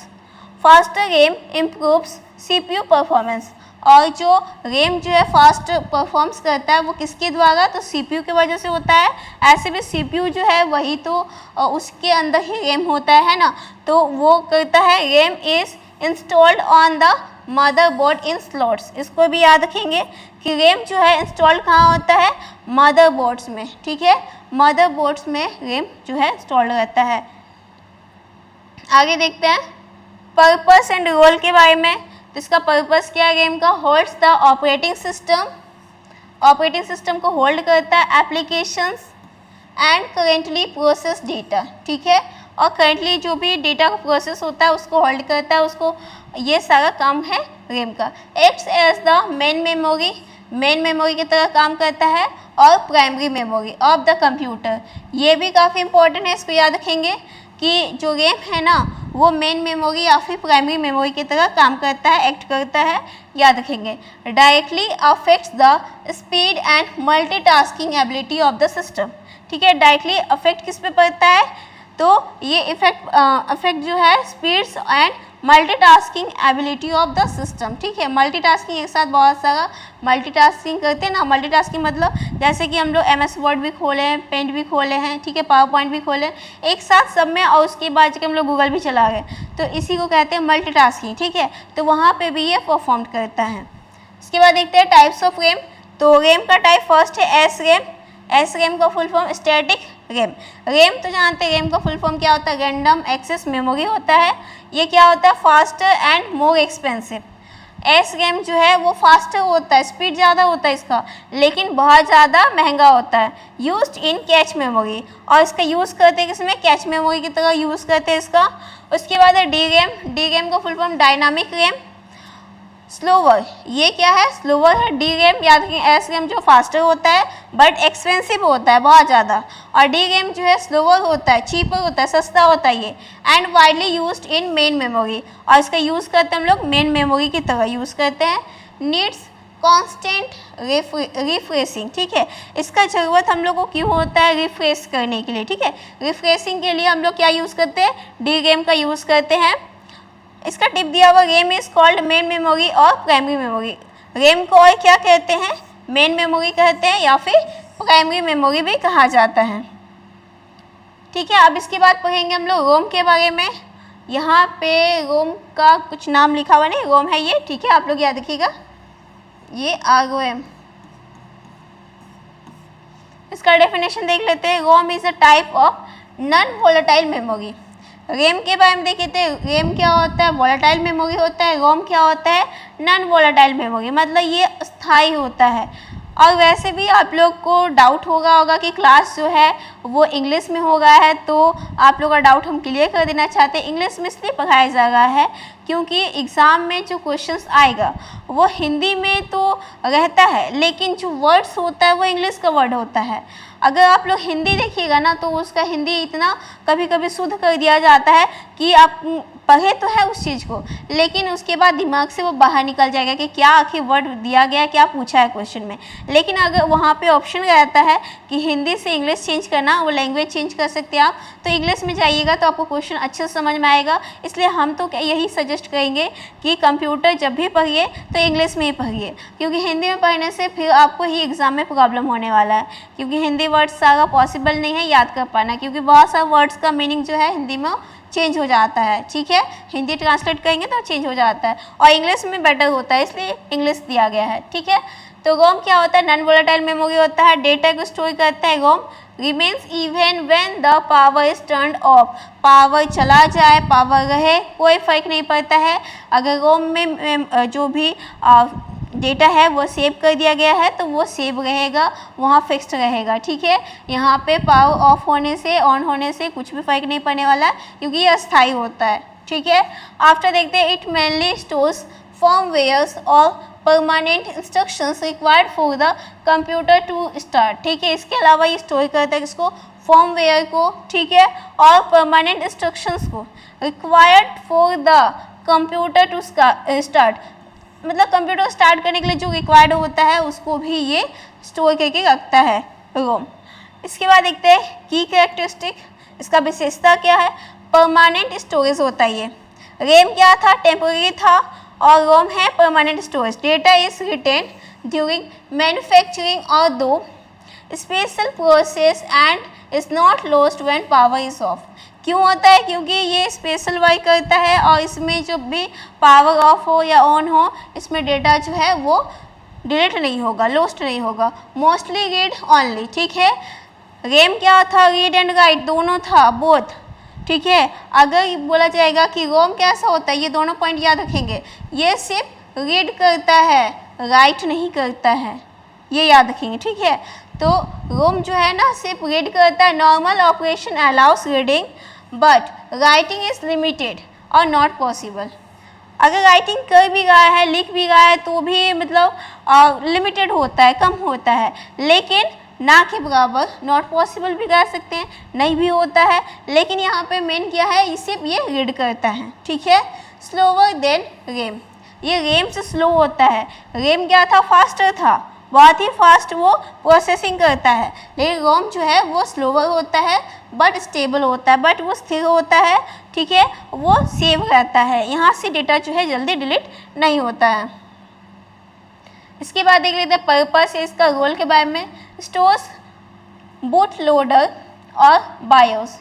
Faster RAM improves CPU performance, और जो रैम जो है फास्ट परफॉर्म्स करता है वो किसके द्वारा, तो सीपीयू की वजह से होता है। ऐसे भी सीपीयू जो है वही तो उसके अंदर ही रैम होता है ना, तो वो करता है। RAM is installed on the motherboard in slots, इसको भी याद रखेंगे कि रैम जो है इंस्टॉल कहाँ होता है, मदरबोर्ड्स में, ठीक है, मदरबोर्ड्स में रैम जो है इंस्टॉल्ड रहता है। आगे देखते हैं पर्पस एंड रोल के बारे में। तो इसका पर्पस क्या है रैम का, holds the operating system, operating system को होल्ड करता है, applications and currently process data, ठीक है, और करेंटली जो भी डेटा का प्रोसेस होता है उसको होल्ड करता है, उसको, ये सारा काम है रैम का। Acts as the main memory, main memory की तरह काम करता है, और primary memory of the computer, ये भी काफ़ी इंपॉर्टेंट है, इसको याद रखेंगे कि जो रैम है ना वो मेन मेमोरी या फिर प्राइमरी मेमोरी की तरह काम करता है, एक्ट करता है, याद रखेंगे। Directly affects the speed and multitasking ability of the system, ठीक है। डायरेक्टली अफेक्ट किस पे पड़ता है, तो ये इफेक्ट जो है speeds and multitasking ability of the system, ठीक है। मल्टीटास्किंग एक साथ बहुत सारा मल्टीटास्किंग करते हैं ना। मल्टीटास्किंग मतलब जैसे कि हम लोग MS वर्ड भी खोले हैं, पेंट भी खोले हैं, ठीक है, पावर पॉइंट भी खोले एक साथ सब में, और उसके बाद जब हम लोग गूगल भी चला गए, तो इसी को कहते हैं मल्टीटास्किंग, ठीक है। तो वहाँ पे भी ये परफॉर्म करता है। इसके बाद देखते हैं टाइप्स ऑफ रैम। तो रैम का टाइप फर्स्ट है एस रैम। एस रैम का full form static RAM. RAM तो जानते हैं, रैम का फुल फॉर्म क्या होता है, रैंडम एक्सेस मेमोरी होता है। ये क्या होता है, faster and more expensive. S RAM जो है वो फास्टर होता है, स्पीड ज़्यादा होता है इसका, लेकिन बहुत ज़्यादा महंगा होता है। यूज्ड इन कैच मेमोरी, और इसका यूज़ करते हैं किसमें, कैच मेमोरी की तरह यूज़ करते हैं इसका। उसके बाद है डी रैम। डी रैम का full form dynamic RAM. Slower, ये क्या है, स्लोवर है। डी रैम याद रखें, एस रैम जो फास्टर होता है बट एक्सपेंसिव होता है बहुत ज़्यादा, और डी रैम जो है स्लोवर होता है, चीपर होता है, सस्ता होता है ये। And widely used in main memory, और इसका यूज़ करते हैं हम लोग मेन मेमोरी की तरह यूज़ करते हैं। नीड्स कॉन्स्टेंट रिफ्रेशिंग, ठीक है। इसका ज़रूरत हम लोग को क्यों होता है, रिफ्रेश करने के लिए, ठीक है। रिफ्रेशिंग के लिए हम लोग क्या यूज़ करते हैं, डी रैम का यूज़ करते हैं। इसका टिप दिया हुआ, RAM is called main memory और प्राइमरी मेमोरी। रैम को और क्या कहते हैं, मेन मेमोरी कहते हैं या फिर प्राइमरी मेमोरी भी कहा जाता है, ठीक है। अब इसके बाद पढ़ेंगे हम लोग रोम के बारे में। यहाँ पे रोम का कुछ नाम लिखा हुआ नहीं, रोम है ये, ठीक है, आप लोग याद रखिएगा, ये ROM। इसका डेफिनेशन देख लेते हैं। ROM is a type of non volatile memory. RAM के बारे में देखे थे, रैम क्या होता है, वोलेटाइल मेमोरी होता है। रोम क्या होता है, नॉन वोलेटाइल मेमोरी, मतलब ये स्थायी होता है। और वैसे भी आप लोग को डाउट होगा कि क्लास जो है वो इंग्लिश में हो रहा है, तो आप लोग का डाउट हम क्लियर कर देना चाहते हैं। इंग्लिश में इसलिए पढ़ाया जा रहा है क्योंकि एग्ज़ाम में जो क्वेश्चंस आएगा वो हिंदी में तो रहता है, लेकिन जो वर्ड्स होता है वो इंग्लिश का वर्ड होता है। अगर आप लोग हिंदी देखिएगा ना, तो उसका हिंदी इतना कभी कभी शुद्ध कर दिया जाता है कि आप पढ़े तो है उस चीज़ को, लेकिन उसके बाद दिमाग से वो बाहर निकल जाएगा कि क्या आखिर वर्ड दिया गया है, क्या पूछा है क्वेश्चन में। लेकिन अगर वहाँ पे ऑप्शन रहता है कि हिंदी से इंग्लिश चेंज करना, वो लैंग्वेज चेंज कर सकते हैं आप, तो इंग्लिश में जाइएगा तो आपको क्वेश्चन अच्छे से समझ में आएगा। इसलिए हम तो यही सजेस्ट करेंगे कि कंप्यूटर जब भी पढ़िए तो इंग्लिश में ही पढ़िए, क्योंकि हिंदी में पढ़ने से फिर आपको ही एग्ज़ाम में प्रॉब्लम होने वाला है, क्योंकि हिंदी वर्ड्स सारा पॉसिबल नहीं है याद कर पाना, क्योंकि बहुत सारे वर्ड्स का मीनिंग जो है हिंदी में चेंज हो जाता है, ठीक है। हिंदी ट्रांसलेट करेंगे तो चेंज हो जाता है, और इंग्लिश में बेटर होता है, इसलिए इंग्लिश दिया गया है, ठीक है। तो रोम क्या होता है, नॉन वोलेटाइल मेमोरी होता है, डेटा को स्टोर करता है। ROM remains even when the power is turned off. Power चला जाए, पावर रहे, कोई फर्क नहीं पड़ता है। अगर रोम में जो भी डेटा है वो सेव कर दिया गया है तो वो सेव रहेगा, वहाँ फिक्स्ड रहेगा, ठीक है। यहाँ पे पावर ऑफ होने से, ऑन होने से कुछ भी फर्क नहीं पड़ने वाला है, क्योंकि ये अस्थायी होता है, ठीक है। आफ्टर देखते हैं, इट मेनली स्टोर्स फर्मवेयर्स और permanent instructions required for the computer to start, ठीक है। इसके अलावा ये स्टोर करता है किसको, फर्मवेयर को, ठीक है, और परमानेंट इंस्ट्रक्शंस को required for the computer to start, मतलब कंप्यूटर स्टार्ट करने के लिए जो रिक्वायर्ड होता है उसको भी ये स्टोर करके रखता है रोम। इसके बाद देखते हैं की कैरेक्टरिस्टिक, इसका विशेषता क्या है, परमानेंट स्टोरेज होता है ये। रैम क्या था, टेम्पोररी था, और रोम है permanent storage. Data is written during manufacturing और दो special process and is not lost when power is off. क्यों होता है, क्योंकि ये स्पेशल वर्क करता है, और इसमें जब भी पावर ऑफ हो या ऑन हो, इसमें डेटा जो है वो डिलीट नहीं होगा, लॉस्ट नहीं होगा। मोस्टली रीड ऑनली, ठीक है। रैम क्या था, रीड एंड राइट दोनों था, बोथ, ठीक है। अगर बोला जाएगा कि रोम कैसा होता है, ये दोनों पॉइंट याद रखेंगे, ये सिर्फ रीड करता है, राइट नहीं करता है, ये याद रखेंगे, ठीक है। तो रोम जो है ना सिर्फ रीड करता है, normal operation allow us reading but writing is limited और नॉट पॉसिबल। अगर राइटिंग कर भी रहा है, लिख भी रहा है, तो भी मतलब लिमिटेड होता है, कम होता है, लेकिन ना के बराबर, नॉट पॉसिबल भी कह सकते हैं, नहीं भी होता है, लेकिन यहाँ पे मेन क्या है, इसे ये रीड करता है, ठीक है। स्लोवर देन रैम, ये रैम से स्लो होता है, रैम क्या था, फास्टर था, बहुत ही फास्ट वो प्रोसेसिंग करता है, लेकिन रोम जो है वो स्लोवर होता है बट स्टेबल होता है, बट वो स्थिर होता है, ठीक है, वो सेव रहता है, यहाँ से डेटा जो है जल्दी डिलीट नहीं होता है। इसके बाद देख लेते हैं पर्पस है इसका, रोल के बारे में। स्टोर्स बूट लोडर और बायोस,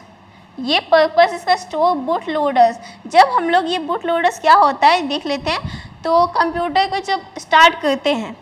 ये पर्पस इसका स्टोर बूट लोडर्स। जब हम लोग ये बूट लोडर्स क्या होता है देख लेते हैं, तो कंप्यूटर को जब स्टार्ट करते हैं,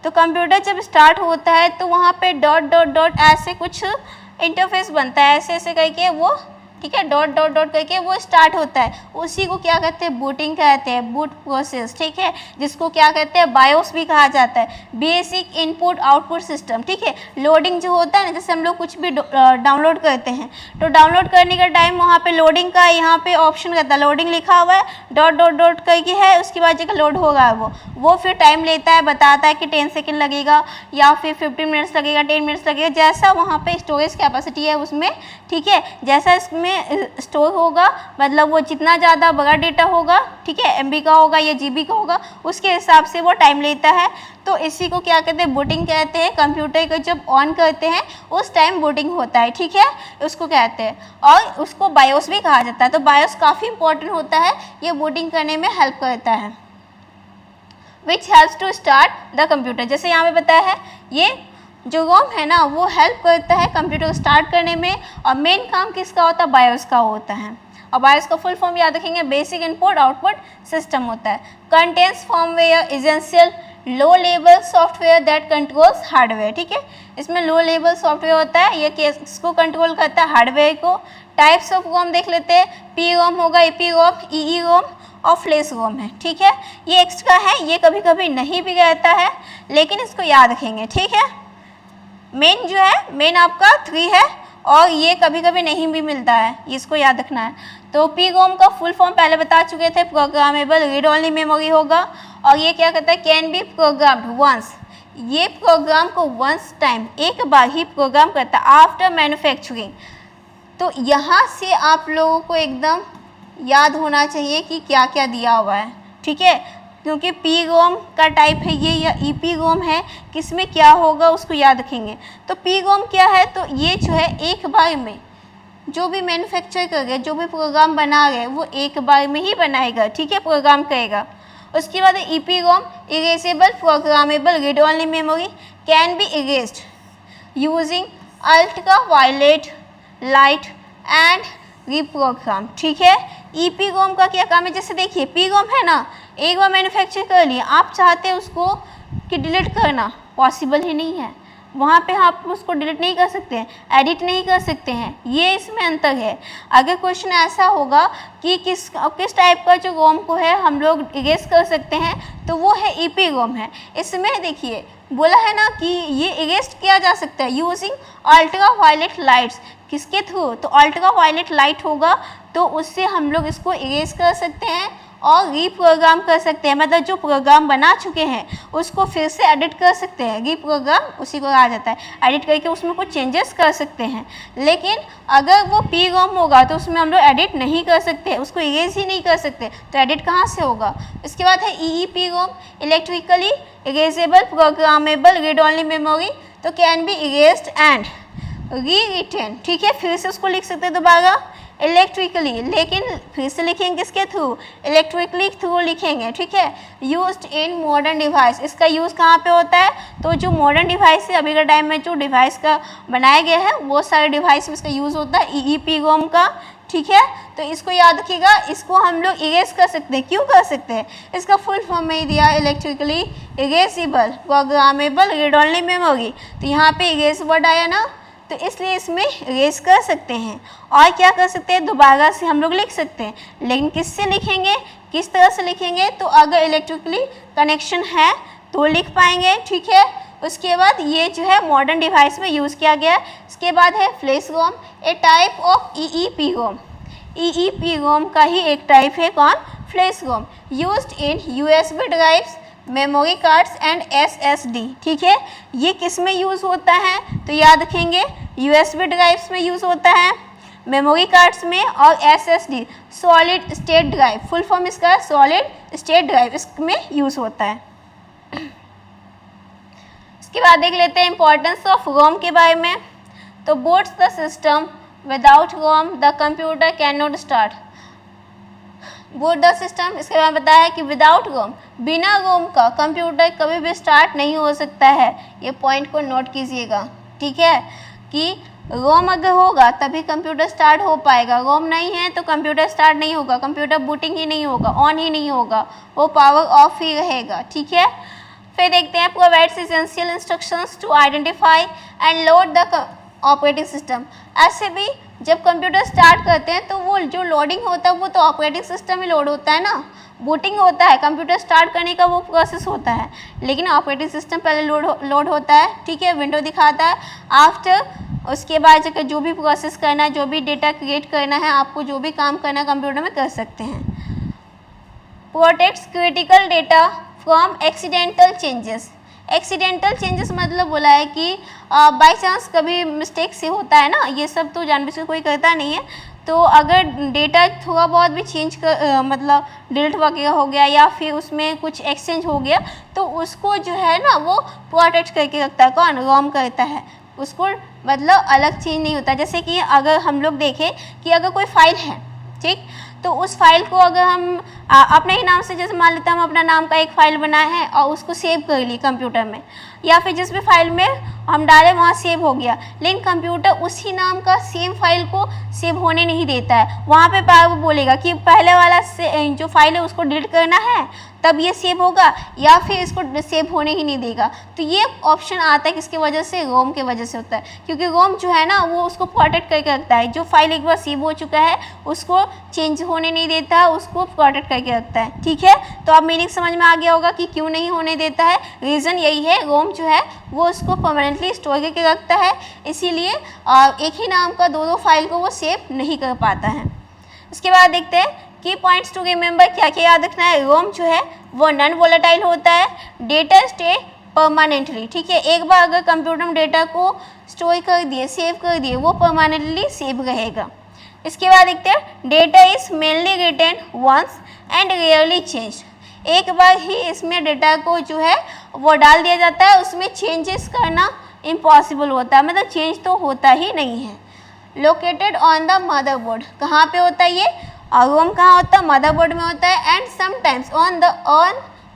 तो कंप्यूटर जब स्टार्ट होता है तो वहाँ पे डॉट डॉट डॉट ऐसे कुछ इंटरफेस बनता है, ऐसे ऐसे करके वो, ठीक है, डॉट डॉट डॉट करके वो स्टार्ट होता है, उसी को क्या कहते हैं, बूटिंग कहते हैं, बूट प्रोसेस, ठीक है, जिसको क्या कहते हैं, बायोस भी कहा जाता है, बेसिक इनपुट आउटपुट सिस्टम, ठीक है। लोडिंग जो होता है ना, जैसे हम लोग कुछ भी डाउनलोड करते हैं, तो डाउनलोड करने का टाइम वहाँ पे लोडिंग का यहाँ पे ऑप्शन रहता है, लोडिंग लिखा हुआ है, डॉट डॉट डॉट करके है, उसके बाद जगह लोड होगा वो फिर टाइम लेता है, बताता है कि 10 सेकेंड लगेगा या फिर 15 मिनट्स लगेगा, 10 मिनट्स लगेगा, जैसा वहाँ पे स्टोरेज कैपेसिटी है उसमें, ठीक है, जैसा इसमें स्टोर होगा, मतलब वो जितना ज़्यादा बड़ा डेटा होगा, ठीक है, MB का होगा या GB का होगा, उसके हिसाब से वो टाइम लेता है। तो इसी को क्या कहते हैं, बूटिंग कहते हैं। कंप्यूटर को जब ऑन करते हैं उस टाइम बूटिंग होता है, ठीक है, उसको कहते हैं, और उसको बायोस भी कहा जाता है। तो बायोस काफ़ी इंपॉर्टेंट होता है, ये बूटिंग करने में हेल्प करता है। Which helps to start the computer, जैसे यहाँ पे बताया है, ये जो रोम है ना वो हेल्प करता है कंप्यूटर को स्टार्ट करने में, और मेन काम किसका होता है, बायोस का होता है। और बायोस का फुल फॉर्म याद रखेंगे, बेसिक इनपुट आउटपुट सिस्टम होता है। Contents firmware essential low level software that controls hardware, ठीक है, इसमें लो लेवल सॉफ्टवेयर होता है, ये किसको कंट्रोल करता है, हार्डवेयर को। टाइप्स ऑफ रोम देख लेते हैं, पी रोम होगा, ईपी रोम, ईई रोम और फ्लैश रोम है, ठीक है। ये एक्स्ट्रा है, ये कभी कभी नहीं भी रहता है, लेकिन इसको याद रखेंगे, ठीक है। मेन जो है, मेन आपका 3 है, और ये कभी कभी नहीं भी मिलता है, इसको याद रखना है। तो पी रोम का फुल फॉर्म पहले बता चुके थे, प्रोग्रामेबल रीड ओनली मेमोरी होगा, और ये क्या कहता है, कैन बी प्रोग्राम्ड वंस, ये प्रोग्राम को वंस टाइम, एक बार ही प्रोग्राम करता है, आफ्टर मैन्युफैक्चरिंग। तो यहाँ से आप लोगों को एकदम याद होना चाहिए कि क्या क्या दिया हुआ है, ठीक है, क्योंकि पी रोम का टाइप है ये, या ईपी रोम है, किसमें क्या होगा उसको याद रखेंगे। तो पी रोम क्या है, तो ये जो है एक बार में जो भी मैन्युफैक्चर करेगा, जो भी प्रोग्राम बना रहे वो एक बार में ही बनाएगा, ठीक है, प्रोग्राम करेगा। उसके बाद EPROM erasable programmable read only memory, can be erased using ultraviolet light and reprogram, ठीक है। ईपी रोम का क्या काम है, जैसे देखिए पी रोम है ना, एक बार मैन्युफैक्चर कर लिए, आप चाहते हैं उसको कि डिलीट करना, पॉसिबल ही नहीं है, वहाँ पे आप उसको डिलीट नहीं कर सकते हैं, एडिट नहीं कर सकते हैं, ये इसमें अंतर है। अगर क्वेश्चन ऐसा होगा कि किस टाइप का जो रोम को है हम लोग इरेज कर सकते हैं, तो वो है ईपी रोम है। इसमें देखिए बोला है ना कि ये इरेज किया जा सकता है यूजिंग अल्ट्रा वायलेट लाइट्स, किसके थ्रू, तो अल्ट्रा वायलेट लाइट होगा, तो उससे हम लोग इसको इरेज कर सकते हैं और रीप्रोग्राम कर सकते हैं, मतलब जो प्रोग्राम बना चुके हैं उसको फिर से एडिट कर सकते हैं, रीप्रोग्राम उसी को आ जाता है, एडिट करके उसमें कुछ चेंजेस कर सकते हैं। लेकिन अगर वो पी रोम होगा तो उसमें हम लोग एडिट नहीं कर सकते, उसको इरेज ही नहीं कर सकते, तो एडिट कहाँ से होगा। इसके बाद है EEPROM electrically erasable programmable read only memory, तो can be erased and rewritten, ठीक है, फिर से उसको लिख सकते हैं दोबारा इलेक्ट्रिकली, लेकिन फिर से लिखेंगे किसके थ्रू, इलेक्ट्रिकली थ्रू लिखेंगे, ठीक है। यूज्ड इन मॉडर्न डिवाइस, इसका यूज़ कहाँ पे होता है, तो जो मॉडर्न डिवाइस है अभी के टाइम में जो डिवाइस का बनाया गया है वो सारे डिवाइस में इसका यूज़ होता है ईईपी रोम का, ठीक है। तो इसको याद रखिएगा, इसको हम लोग इरेज कर सकते हैं, क्यों कर सकते हैं, इसका फुल फॉर्म में ही दिया electrically erasable programmable read only memory, तो यहाँ पे इरेज वर्ड आया ना, तो इसलिए इसमें इरेज कर सकते हैं। और क्या कर सकते हैं, दोबारा से हम लोग लिख सकते हैं, लेकिन किससे लिखेंगे, किस तरह से लिखेंगे, तो अगर इलेक्ट्रिकली कनेक्शन है तो लिख पाएंगे, ठीक है। उसके बाद ये जो है मॉडर्न डिवाइस में यूज़ किया गया। इसके बाद है flash ROM, a type of EEPROM, EEPROM का ही एक टाइप है कौन, flash ROM, used in USB drives memory cards and SSD, ठीक है। ये किस में यूज़ होता है, तो याद रखेंगे USB ड्राइव्स में यूज़ होता है, मेमोरी कार्ड्स में, और SSD solid state drive, full form इसका सॉलिड स्टेट ड्राइव, इसमें यूज़ होता है। इसके बाद देख लेते हैं इंपॉर्टेंस ऑफ रोम के बारे में। तो boots the system without Rome the computer can not start. Boot the system, इसके बारे में बताया है कि विदाउट रोम, बिना रोम का कंप्यूटर कभी भी स्टार्ट नहीं हो सकता है। ये पॉइंट को नोट कीजिएगा, ठीक है, कि रोम अगर होगा तभी कंप्यूटर स्टार्ट हो पाएगा, रोम नहीं है तो कंप्यूटर स्टार्ट नहीं होगा, कंप्यूटर बूटिंग ही नहीं होगा, ऑन ही नहीं होगा, वो पावर ऑफ ही रहेगा, ठीक है। फिर देखते हैं provides essential instructions to identify and load the operating system. ऐसे भी जब कंप्यूटर स्टार्ट करते हैं तो वो जो लोडिंग होता है वो तो ऑपरेटिंग सिस्टम ही लोड होता है ना, बूटिंग होता है, कंप्यूटर स्टार्ट करने का वो प्रोसेस होता है, लेकिन ऑपरेटिंग सिस्टम पहले लोड होता है, ठीक है, विंडो दिखाता है। आफ्टर उसके बाद जाकर जो भी प्रोसेस करना है, जो भी डेटा क्रिएट करना है, आपको जो भी काम करना है कंप्यूटर में कर सकते हैं। Protects critical data from accidental changes. Accidental changes मतलब बोला है कि बाय चांस कभी मिस्टेक से होता है ना, ये सब तो जानबूझ के कोई करता नहीं है, तो अगर डेटा थोड़ा बहुत भी चेंज कर मतलब डिलीट वगैरह हो गया या फिर उसमें कुछ एक्सचेंज हो गया, तो उसको जो है ना वो प्रोटेक्ट करके रखता है, कौन, रोम करता है, उसको मतलब अलग चेंज नहीं होता। जैसे कि अगर हम लोग देखें कि अगर कोई फाइल है, ठीक, तो उस फाइल को अगर हम अपने ही नाम से, जैसे मान लेते हैं हम अपना नाम का एक फ़ाइल बनाए हैं और उसको सेव कर ली कंप्यूटर में, या फिर जिस भी फाइल में हम डालें वहाँ सेव हो गया, लेकिन कंप्यूटर उसी नाम का सेम फाइल को सेव होने नहीं देता है। वहाँ पे वो बोलेगा कि पहले वाला से जो फाइल है उसको डिलीट करना है तब ये सेव होगा, या फिर इसको सेव होने ही नहीं देगा। तो ये ऑप्शन आता है किसकी वजह से, रोम की वजह से होता है, क्योंकि रोम जो है ना वो उसको प्रोटेक्ट करके रखता है, जो फाइल एक बार सेव हो चुका है उसको चेंज होने नहीं देता है, उसको प्रोटेक्ट करके रखता है, ठीक है। तो अब मीनिंग समझ में आ गया होगा कि क्यों नहीं होने देता है, रीज़न यही है, रोम जो है वो उसको परमानेंटली स्टोर करके रखता है, इसीलिए एक ही नाम का दो फाइल को वो सेव नहीं कर पाता है। इसके बाद देखते हैं की पॉइंट्स टू रिमेंबर, क्या क्या याद रखना है। रोम जो है वो नॉन वोलेटाइल होता है, डेटा स्टे परमानेंटली, ठीक है, एक बार अगर कंप्यूटर में डेटा को स्टोर कर दिए, सेव कर दिए, वो परमानेंटली सेव रहेगा। इसके बाद देखते हैं data is mainly written once and rarely change. एक बार ही इसमें डेटा को जो है वो डाल दिया जाता है, उसमें चेंजेस करना इम्पॉसिबल होता है, मतलब चेंज तो होता ही नहीं है। लोकेटेड ऑन द मदरबोर्ड, कहाँ पे होता है ये, रोम कहाँ होता है, मदरबोर्ड में होता है, and sometimes on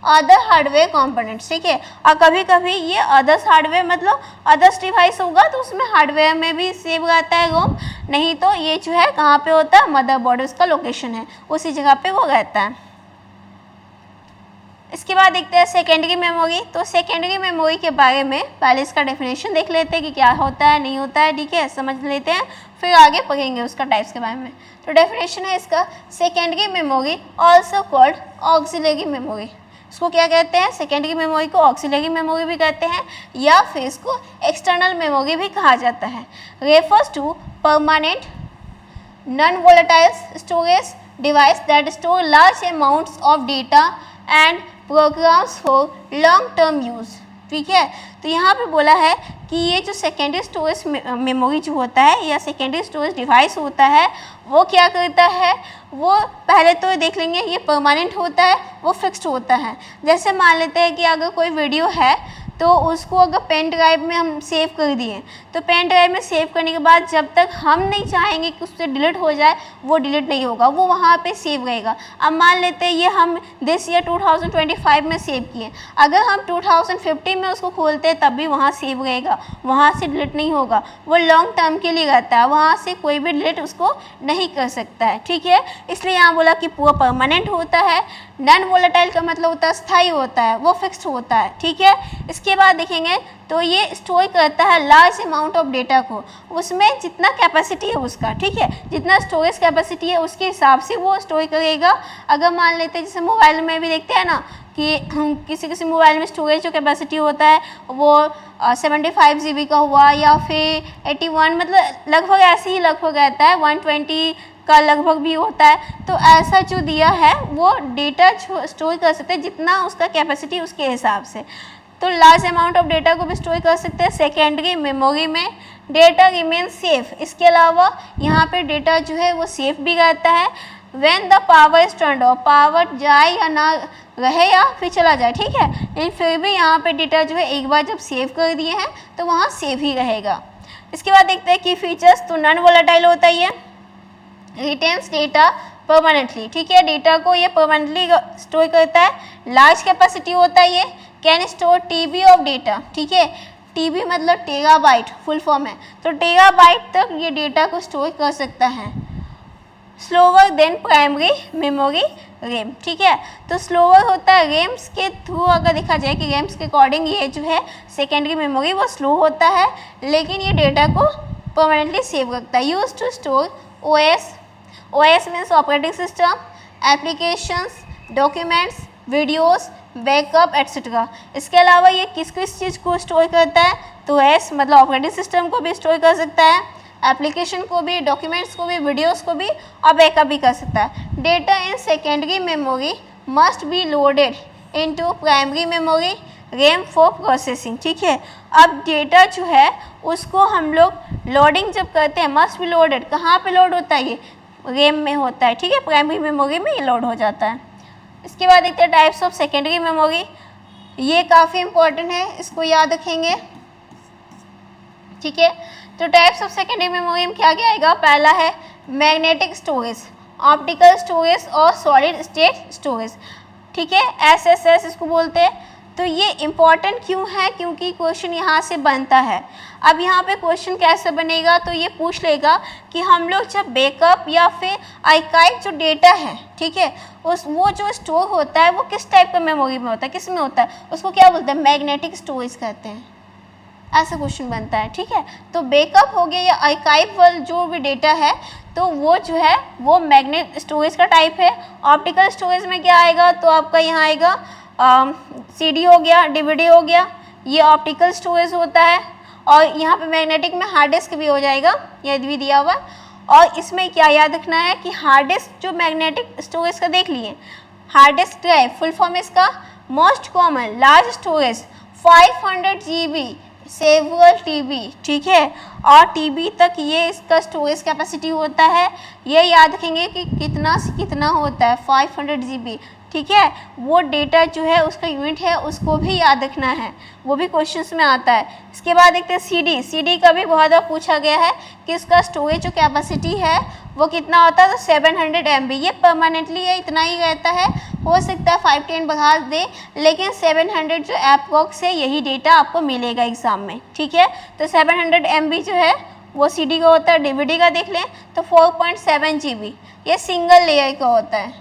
other hardware components, ठीक है, और कभी कभी ये अदर्स हार्डवेयर मतलब अदर्स डिवाइस होगा तो उसमें हार्डवेयर में भी सेव रहता है रोम, नहीं तो ये जो है कहाँ पे होता है, मदरबोर्ड उसका लोकेशन है, उसी जगह पे वो रहता है। इसके बाद देखते हैं सेकेंडरी मेमोरी। तो सेकेंडरी मेमोरी के बारे में पहले इसका डेफिनेशन देख लेते हैं कि क्या होता है, नहीं होता है, ठीक है, समझ लेते हैं, फिर आगे पढ़ेंगे उसका टाइप्स के बारे में। तो डेफिनेशन है इसका, secondary memory also called auxiliary memory. इसको क्या कहते हैं, सेकेंडरी मेमोरी को ऑक्सिलरी मेमोरी भी कहते हैं, या फिर इसको एक्सटर्नल मेमोरी भी कहा जाता है। Refers to permanent non volatile storage device that store large amounts of data and programs for long term use, ठीक है। तो यहाँ पे बोला है कि ये जो सेकेंडरी स्टोरेज मेमोरी जो होता है या सेकेंडरी स्टोरेज डिवाइस होता है वो क्या करता है, वो पहले तो देख लेंगे ये परमानेंट होता है, वो फिक्स्ड होता है। जैसे मान लेते हैं कि अगर कोई वीडियो है तो उसको अगर पेन ड्राइव में हम सेव कर दिए, तो पेन ड्राइव में सेव करने के बाद जब तक हम नहीं चाहेंगे कि उससे डिलीट हो जाए वो डिलीट नहीं होगा, वो वहाँ पे सेव रहेगा। अब मान लेते हैं ये हम दिस ईयर 2025 में सेव किए, अगर हम 2050 में उसको खोलते हैं तब भी वहाँ सेव रहेगा, वहाँ से डिलीट नहीं होगा, वो लॉन्ग टर्म के लिए रहता है, वहाँ से कोई भी डिलीट उसको नहीं कर सकता है, ठीक है। इसलिए यहाँ बोला कि पूरा परमानेंट होता है। नॉन वोलेटाइल का मतलब होता है स्थायी होता है, वो फिक्स्ड होता है, ठीक है। इसके बाद देखेंगे तो ये स्टोर करता है लार्ज अमाउंट ऑफ डेटा को, उसमें जितना कैपेसिटी है उसका, ठीक है, जितना स्टोरेज कैपेसिटी है उसके हिसाब से वो स्टोर करेगा। अगर मान लेते हैं जैसे मोबाइल में भी देखते हैं ना, कि किसी किसी मोबाइल में स्टोरेज जो कैपेसिटी होता है वो 75 GB का हुआ या फिर 81, मतलब लगभग ऐसे ही लगभग रहता है, 120 का लगभग भी होता है। तो ऐसा जो दिया है वो डेटा स्टोर कर सकते हैं जितना उसका कैपेसिटी उसके हिसाब से। तो लार्ज अमाउंट ऑफ डेटा को भी स्टोर कर सकते हैं सेकेंडरी मेमोरी में। डेटा रिमेन सेफ, इसके अलावा यहाँ पे डेटा जो है वो सेफ भी रहता है। When the power is turned off, power जाए या ना रहे या फिर चला जाए, ठीक है, लेकिन फिर भी यहाँ पे डेटा जो है एक बार जब सेव कर दिए हैं तो वहाँ सेव ही रहेगा। इसके बाद देखते हैं की फीचर्स। तो नॉन वोलेटाइल होता है ये, रिटेन्स डेटा परमानेंटली, ठीक है, डेटा को ये परमानेंटली स्टोर करता है। लार्ज कैपेसिटी होता है ये, can store TB of data, ठीक है, TB मतलब टेराबाइट फुल फॉर्म है, तो टेराबाइट तक ये डेटा को स्टोर कर सकता है। Slower than primary memory RAM, ठीक है, तो स्लोवर होता है रैम्स के थ्रू, अगर देखा जाए कि रैम्स के अकॉर्डिंग ये जो है सेकेंडरी मेमोरी वो स्लो होता है, लेकिन ये डेटा को परमानेंटली सेव रखता है। Use to store OS means operating system, applications, documents, videos, backup etcetera. इसके अलावा ये किस किस चीज़ को स्टोर करता है, तो OS मतलब ऑपरेटिंग सिस्टम को भी स्टोर कर सकता है, एप्लीकेशन को भी, डॉक्यूमेंट्स को भी, वीडियोस को भी और बैकअप भी कर सकता है। Data in secondary memory must be loaded into primary memory RAM for processing, ठीक है। अब डेटा जो है उसको हम लोग लोडिंग जब करते हैं, मस्ट बी लोडेड, कहाँ पे लोड होता है, ये रैम में होता है, ठीक है, प्राइमरी मेमोरी में ये लोड हो जाता है। इसके बाद देखते हैं टाइप्स ऑफ सेकेंडरी मेमोरी, ये काफ़ी इंपॉर्टेंट है, इसको याद रखेंगे, ठीक है। तो टाइप्स ऑफ सेकेंडरी मेमोरी में क्या क्या आएगा, पहला है मैग्नेटिक स्टोरेज, ऑप्टिकल स्टोरेज और सॉलिड स्टेट स्टोरेज, ठीक है, SSS इसको बोलते हैं। तो ये इम्पॉर्टेंट क्यों है, क्योंकि क्वेश्चन यहाँ से बनता है। अब यहाँ पे क्वेश्चन कैसे बनेगा, तो ये पूछ लेगा कि हम लोग जब बैकअप या फिर आर्काइव जो डेटा है, ठीक है, वो जो स्टोर होता है वो किस टाइप का मेमोरी में होता है, किस में होता है, उसको क्या बोलते हैं, मैग्नेटिक स्टोरेज कहते हैं। ऐसा क्वेश्चन बनता है, ठीक है। तो बैकअप हो गया या आर्काइवल जो भी डेटा है तो वो जो है वो मैग्नेट स्टोरेज का टाइप है। ऑप्टिकल स्टोरेज में क्या आएगा, तो आपका यहाँ आएगा CD हो गया, DVD हो गया, ये ऑप्टिकल स्टोरेज होता है। और यहाँ पे मैग्नेटिक में हार्ड डिस्क भी हो जाएगा, ये भी दिया हुआ। और इसमें क्या याद रखना है कि हार्ड डिस्क जो मैग्नेटिक स्टोरेज का देख लिए, hard disk drive full form इसका most common large storage 500 GB several TB, ठीक है, और TB तक ये इसका स्टोरेज कैपेसिटी होता है। ये याद रखेंगे कि कितना से कितना होता है, 500 GB, ठीक है, वो डेटा जो है उसका यूनिट है, उसको भी याद रखना है, वो भी क्वेश्चंस में आता है। इसके बाद देखते हैं CD का भी बहुत बार पूछा गया है कि इसका स्टोरेज जो कैपेसिटी है वो कितना होता है, तो 700 MB, ये परमानेंटली है, इतना ही रहता है, हो सकता है 5-10 बढ़ा दे, लेकिन 700 जो एप्रोक्स है यही डेटा आपको मिलेगा एग्जाम में, ठीक है। तो 700 MB जो है वो CD का होता है। DVD का देख लें तो 4.7 GB, ये सिंगल लेयर का होता है,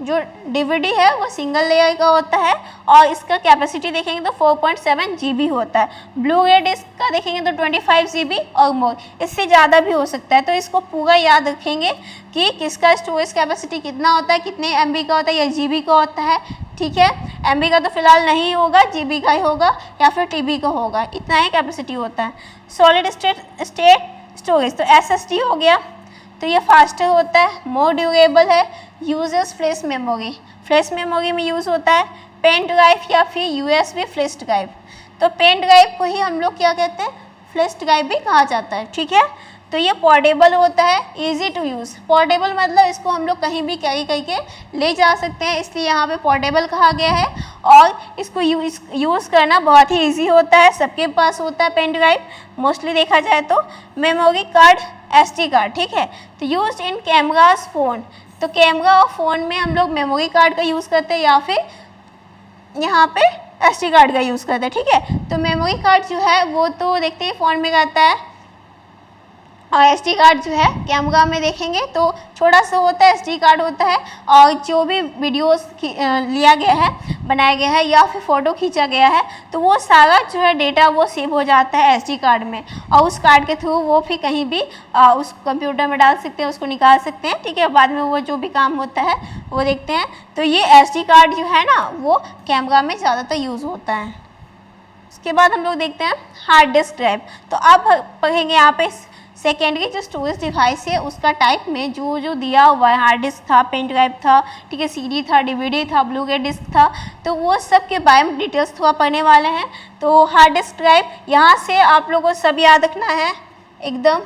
जो DVD है वो सिंगल लेयर का होता है और इसका कैपेसिटी देखेंगे तो 4.7 GB होता है। ब्लू रे डिस्क का देखेंगे तो 25 GB और मोर, इससे ज़्यादा भी हो सकता है। तो इसको पूरा याद रखेंगे कि किसका स्टोरेज कैपेसिटी कितना होता है, कितने MB का होता है या GB का होता है, ठीक है। MB का तो फिलहाल नहीं होगा, GB का ही होगा या फिर TB का होगा, इतना ही कैपेसिटी होता है। सॉलिड स्टेट स्टोरेज तो SSD हो गया, तो ये फास्टर होता है, मोर ड्यूरेबल है, यूजेस फ्लैश मेमोरी में यूज़ होता है। पेन ड्राइव या फिर USB फ्लैश ड्राइव, तो पेन ड्राइव को ही हम लोग क्या कहते हैं, फ्लैश ड्राइव भी कहा जाता है, ठीक है। तो ये पोर्टेबल होता है, इजी टू यूज़, पोर्टेबल मतलब इसको हम लोग कहीं भी कैरी करके ले जा सकते हैं, इसलिए यहाँ पे पोर्टेबल कहा गया है। और इसको यूज़ करना बहुत ही इजी होता है, सबके पास होता है पेन ड्राइव मोस्टली देखा जाए तो। मेमोरी कार्ड SD कार्ड, ठीक है, तो यूज इन कैमराज फ़ोन, तो कैमरा और फ़ोन में हम लोग मेमोरी कार्ड का यूज़ करते हैं या फिर यहाँ पे SD कार्ड का यूज़ करते हैं, ठीक है। तो मेमोरी कार्ड जो है वो तो देखते हैं फ़ोन में रहता है और SD कार्ड जो है कैमरा में देखेंगे तो छोटा सा होता है, SD कार्ड होता है। और जो भी वीडियोस लिया गया है बनाया गया है या फिर फ़ोटो खींचा गया है, तो वो सारा जो है डेटा वो सेव हो जाता है एसडी कार्ड में, और उस कार्ड के थ्रू वो फिर कहीं भी उस कंप्यूटर में डाल सकते हैं, उसको निकाल सकते हैं, ठीक है। बाद में वो जो भी काम होता है वो देखते हैं। तो ये एसडी कार्ड जो है ना वो कैमरा में ज़्यादातर यूज़ होता है। उसके बाद हम लोग देखते हैं हार्ड डिस्क ड्राइव। तो अब पढ़ेंगे यहाँ पे सेकेंडरी जो स्टोरेज डिवाइस है उसका टाइप में जो जो दिया हुआ है, हार्ड डिस्क था, पेन ड्राइव था, ठीक है, सीडी था, डीवीडी था, ब्लू रे डिस्क था, तो वो सब के बारे में डिटेल्स थोड़ा पढ़ने वाले हैं। तो हार्ड डिस्क ड्राइव यहाँ से आप लोगों को सब याद रखना है एकदम।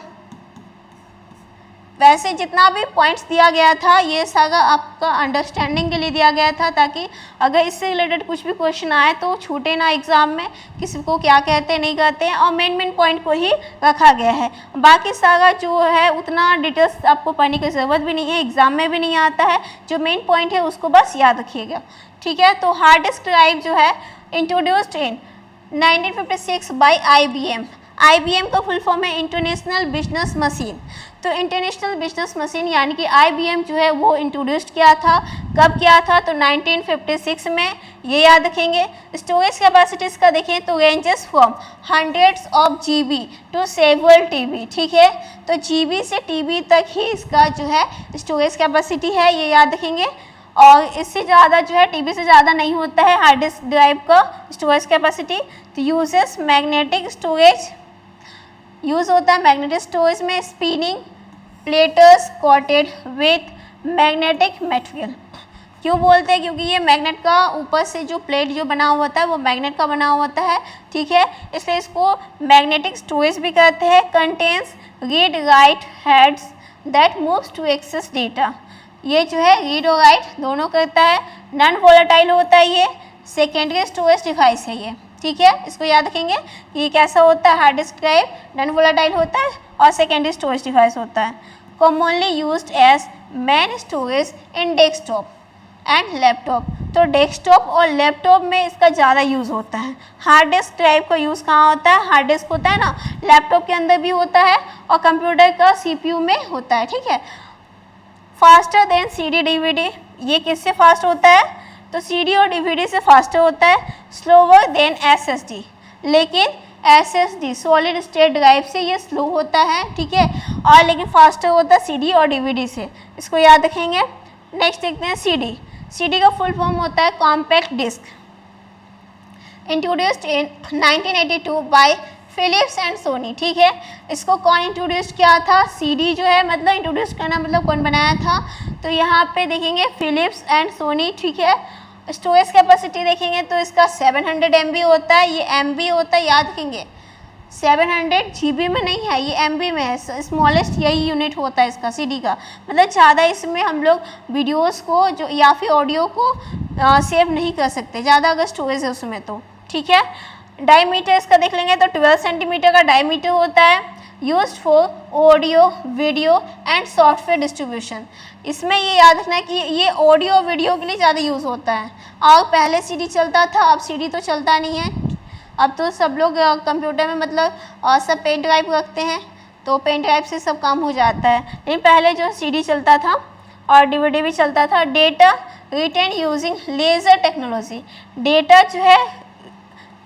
वैसे जितना भी पॉइंट्स दिया गया था ये सारा आपका अंडरस्टैंडिंग के लिए दिया गया था, ताकि अगर इससे रिलेटेड कुछ भी क्वेश्चन आए तो छूटे ना एग्जाम में, किसी को क्या कहते हैं नहीं कहते हैं, और मेन पॉइंट को ही रखा गया है। बाकी सारा जो है उतना डिटेल्स आपको पढ़ने की ज़रूरत भी नहीं है, एग्जाम में भी नहीं आता है। जो मेन पॉइंट है उसको बस याद रखिएगा, ठीक है। तो हार्ड डिस्क ड्राइव जो है introduced in 1956 by IBM। IBM का फुल फॉर्म है इंटरनेशनल बिजनेस मशीन। तो इंटरनेशनल बिजनेस मशीन यानी कि IBM जो है वो इंट्रोड्यूस किया था। कब किया था? तो 1956 में, ये याद रखेंगे। स्टोरेज कैपेसिटीज़ का देखें तो ranges from hundreds of GB to several TB, ठीक है। तो GB से TB तक ही इसका जो है स्टोरेज कैपेसिटी है, ये याद रखेंगे। और इससे ज़्यादा जो है TB से ज़्यादा नहीं होता है हार्ड डिस्क ड्राइव का स्टोरेज कैपेसिटी। तो यूजेस मैग्नेटिक स्टोरेज, यूज़ होता है मैग्नेटिक स्टोरेज में spinning platters coated with magnetic material. क्यों बोलते हैं? क्योंकि ये मैग्नेट का ऊपर से जो प्लेट जो बना हुआ होता है वो मैग्नेट का बना हुआ होता है, ठीक है, इसलिए इसको मैग्नेटिक स्टोरेज भी कहते हैं। Contains read write heads that moves to access data. ये जो है रीड और राइट दोनों करता है। नॉन वोलेटाइल होता है, ये सेकेंडरी स्टोरेज डिवाइस है ये, ठीक है। इसको याद रखेंगे कि ये कैसा होता है, hard disk drive non volatile होता है और सेकेंडरी स्टोरेज डिवाइस होता है। Commonly used as main storage in desktop and laptop. तो डेस्कटॉप और लैपटॉप में इसका ज़्यादा यूज़ होता है। हार्ड डिस्क ड्राइव का यूज़ कहाँ होता है? हार्ड डिस्क होता है ना, लैपटॉप के अंदर भी होता है और कंप्यूटर का CPU में होता है, ठीक है। फास्टर देन CD DVD, ये किससे फास्ट होता है? तो CD और DVD से फास्टर होता है। स्लोवर देन SSD, लेकिन SSD सॉलिड स्टेट ड्राइव से ये स्लो होता है, ठीक है, और लेकिन फास्टर होता है CD और DVD से, इसको याद रखेंगे। नेक्स्ट देखते हैं CD। CD का फुल फॉर्म होता है compact disc. Introduced in 1982 by Philips and Sony, ठीक है। इसको कौन इंट्रोड्यूस किया था? CD जो है मतलब इंट्रोड्यूस करना मतलब कौन बनाया था? तो यहाँ पे देखेंगे फिलिप्स एंड सोनी, ठीक है। स्टोरेज कैपेसिटी देखेंगे तो इसका 700 MB होता है, ये MB होता है, याद रखेंगे। 700 GB में नहीं है, ये MB में है। स्मॉलेस्ट यही यूनिट होता है इसका CD का, मतलब ज़्यादा इसमें हम लोग वीडियोस को जो या फिर ऑडियो को सेव नहीं कर सकते ज़्यादा अगर स्टोरेज है उसमें, तो ठीक है। डायमीटर इसका देख लेंगे तो 12 सेंटीमीटर का डायमीटर होता है। Used for audio video and software distribution. इसमें ये याद रखना है कि ये ऑडियो वीडियो के लिए ज़्यादा यूज़ होता है। और पहले CD चलता था, अब CD तो चलता नहीं है। अब तो सब लोग कंप्यूटर में मतलब सब पेन ड्राइव रखते हैं, तो पेन ड्राइव से सब काम हो जाता है। लेकिन पहले जो CD चलता था और DVD भी चलता था। Data written using laser technology, data जो है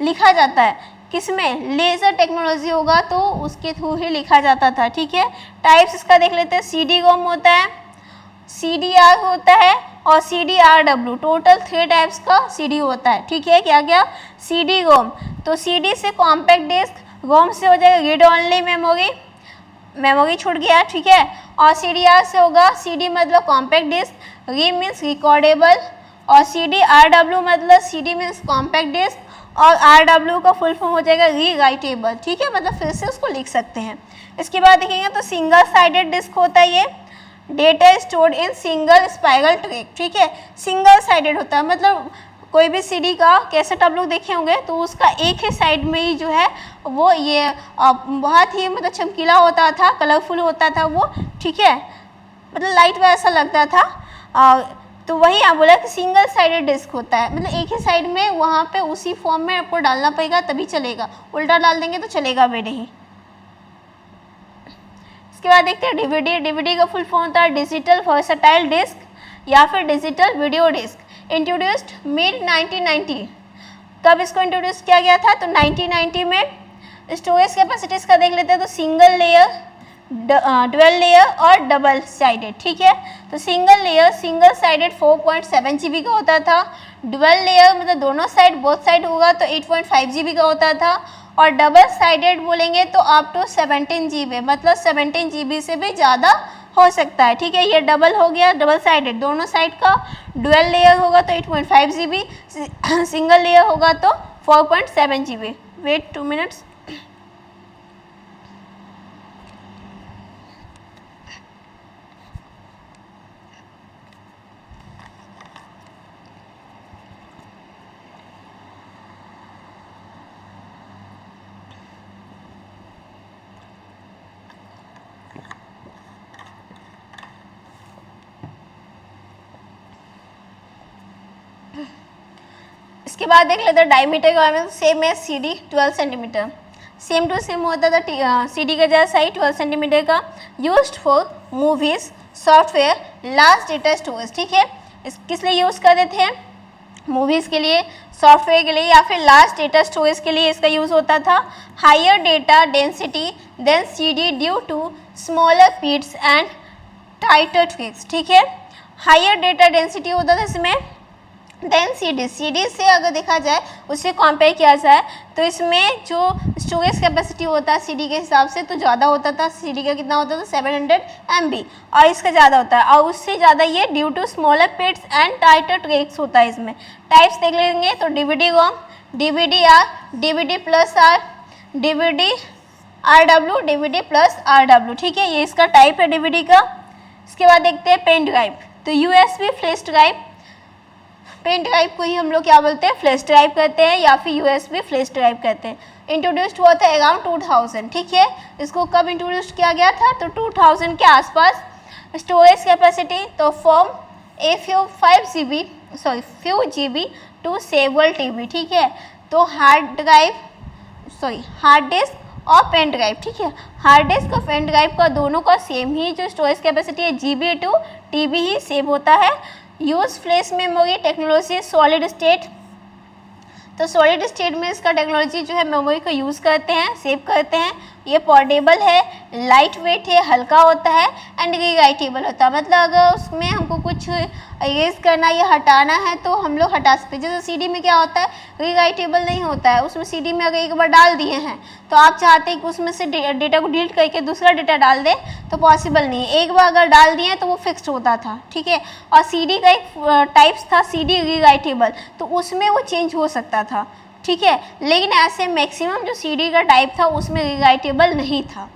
लिखा जाता है किसमें? लेज़र टेक्नोलॉजी होगा तो उसके थ्रू ही लिखा जाता था, ठीक है। टाइप्स इसका देख लेते हैं। CD-ROM होता है, CDR होता है और CDRW। टोटल 3 टाइप्स का CD होता है, ठीक है। क्या क्या? CD-ROM, तो CD से कॉम्पैक्ट डिस्क, ROM से हो जाएगा रीड ओनली मेमोरी, मेमोरी छूट गया, ठीक है। और CDR से होगा CD मतलब कॉम्पैक्ट डिस्क, री मीन्स रिकॉर्डेबल, और CDRW मतलब CD मीन्स कॉम्पैक्ट डिस्क और RW का फुल फॉर्म हो जाएगा री राइटेबल, ठीक है, मतलब फिर से उसको लिख सकते हैं। इसके बाद देखेंगे तो सिंगल साइडेड डिस्क होता है ये। Data stored in single spiral track, ठीक है। सिंगल साइडेड होता है मतलब कोई भी CD का कैसेट आप लोग देखे होंगे तो उसका एक ही साइड में ही जो है वो ये बहुत ही मतलब चमकीला होता था, कलरफुल होता था वो, ठीक है, मतलब लाइट वैसा लगता था। तो वही आप बोला कि सिंगल साइडेड डिस्क होता है, मतलब एक ही साइड में वहाँ पे उसी फॉर्म में आपको डालना पड़ेगा तभी चलेगा, उल्टा डाल देंगे तो चलेगा भी नहीं। इसके बाद देखते हैं DVD। DVD का फुल फॉर्म होता है डिजिटल वर्सेटाइल डिस्क या फिर digital video disc. Introduced mid 1990। कब इसको इंट्रोड्यूस किया गया था? तो 1990 में। स्टोरेज कैपेसिटीज का देख लेते हैं, तो सिंगल लेयर, डुअल लेयर और डबल साइडेड, ठीक है। तो single layer single sided 4.7 GB का होता था। डुअल लेयर मतलब दोनों साइड, बोथ साइड होगा तो 8.5 GB का होता था। और डबल साइडेड बोलेंगे तो अप टू 17 GB, मतलब 17 GB से भी ज़्यादा हो सकता है, ठीक है। ये डबल हो गया, डबल साइडेड दोनों साइड का। डुअल लेयर होगा तो 8.5 GB, सिंगल लेयर होगा तो 4.7 GB। Wait 2 minutes. इसके बाद देख लेते हैं डायमीटर के बारे में। सेम है CD 12 centimetre, same to same होता था CD का जैसा ही 12 सेंटीमीटर का। Used for movies, software, large data storage, ठीक है। इस किस लिए यूज़ कर रहे थे? मूवीज़ के लिए, सॉफ्टवेयर के लिए या फिर लार्ज डेटा स्टोरेज के लिए इसका यूज़ होता था। Higher data density than CD due to smaller bits and tighter tracks, ठीक है। हायर डेटा डेंसिटी होता था इसमें देन CD से अगर देखा जाए, उससे कंपेयर किया जाए तो इसमें जो स्टोरेज कैपेसिटी होता है CD के हिसाब से तो ज़्यादा होता था। CD का कितना होता था? 700 MB, और इसका ज़्यादा होता है, और उससे ज़्यादा ये due to smaller bits and tighter tracks होता है। इसमें टाइप्स देख लेंगे तो DVD ROM, DVD-R, DVD plus R, DVD RW, DVD plus RW, ठीक है। ये इसका टाइप है DVD का। इसके बाद देखते हैं पेन ड्राइव। तो USB flash drive, pen drive को ही हम लोग क्या बोलते हैं? फ्लैश ड्राइव कहते हैं या फिर USB फ्लैश ड्राइव कहते हैं। इंट्रोड्यूस्ड हुआ था अराउंड 2000, ठीक है। इसको कब इंट्रोड्यूस किया गया था? तो 2000 के आसपास। स्टोरेज कैपेसिटी तो from few GB to several TB, ठीक है। तो हार्ड डिस्क और पेन ड्राइव, ठीक है। हार्ड डिस्क और पेन ड्राइव का दोनों का सेम ही जो स्टोरेज कैपेसिटी है GB टू TB ही सेव होता है। Use flash memory technology solid state, तो सॉलिड स्टेट में इसका टेक्नोलॉजी जो है मेमोरी को यूज़ करते हैं, सेव करते हैं। ये पोर्टेबल है, लाइट वेट है, हल्का होता है एंड रीराइटेबल होता है। मतलब अगर उसमें हमको कुछ इरेज करना या हटाना है तो हम लोग हटा सकते हैं। जैसे CD में क्या होता है? रीराइटेबल नहीं होता है। उसमें CD में अगर एक बार डाल दिए हैं तो आप चाहते हैं कि उसमें से डेटा को डिलीट करके दूसरा डेटा डाल दें तो पॉसिबल नहीं है। एक बार अगर डाल दिए तो वो फिक्स्ड होता था, ठीक है। और CD का एक टाइप्स था CD रीराइटेबल, तो उसमें वो चेंज हो सकता था, ठीक है। लेकिन ऐसे मैक्सिमम जो CD का टाइप था उसमें रीराइटेबल नहीं था।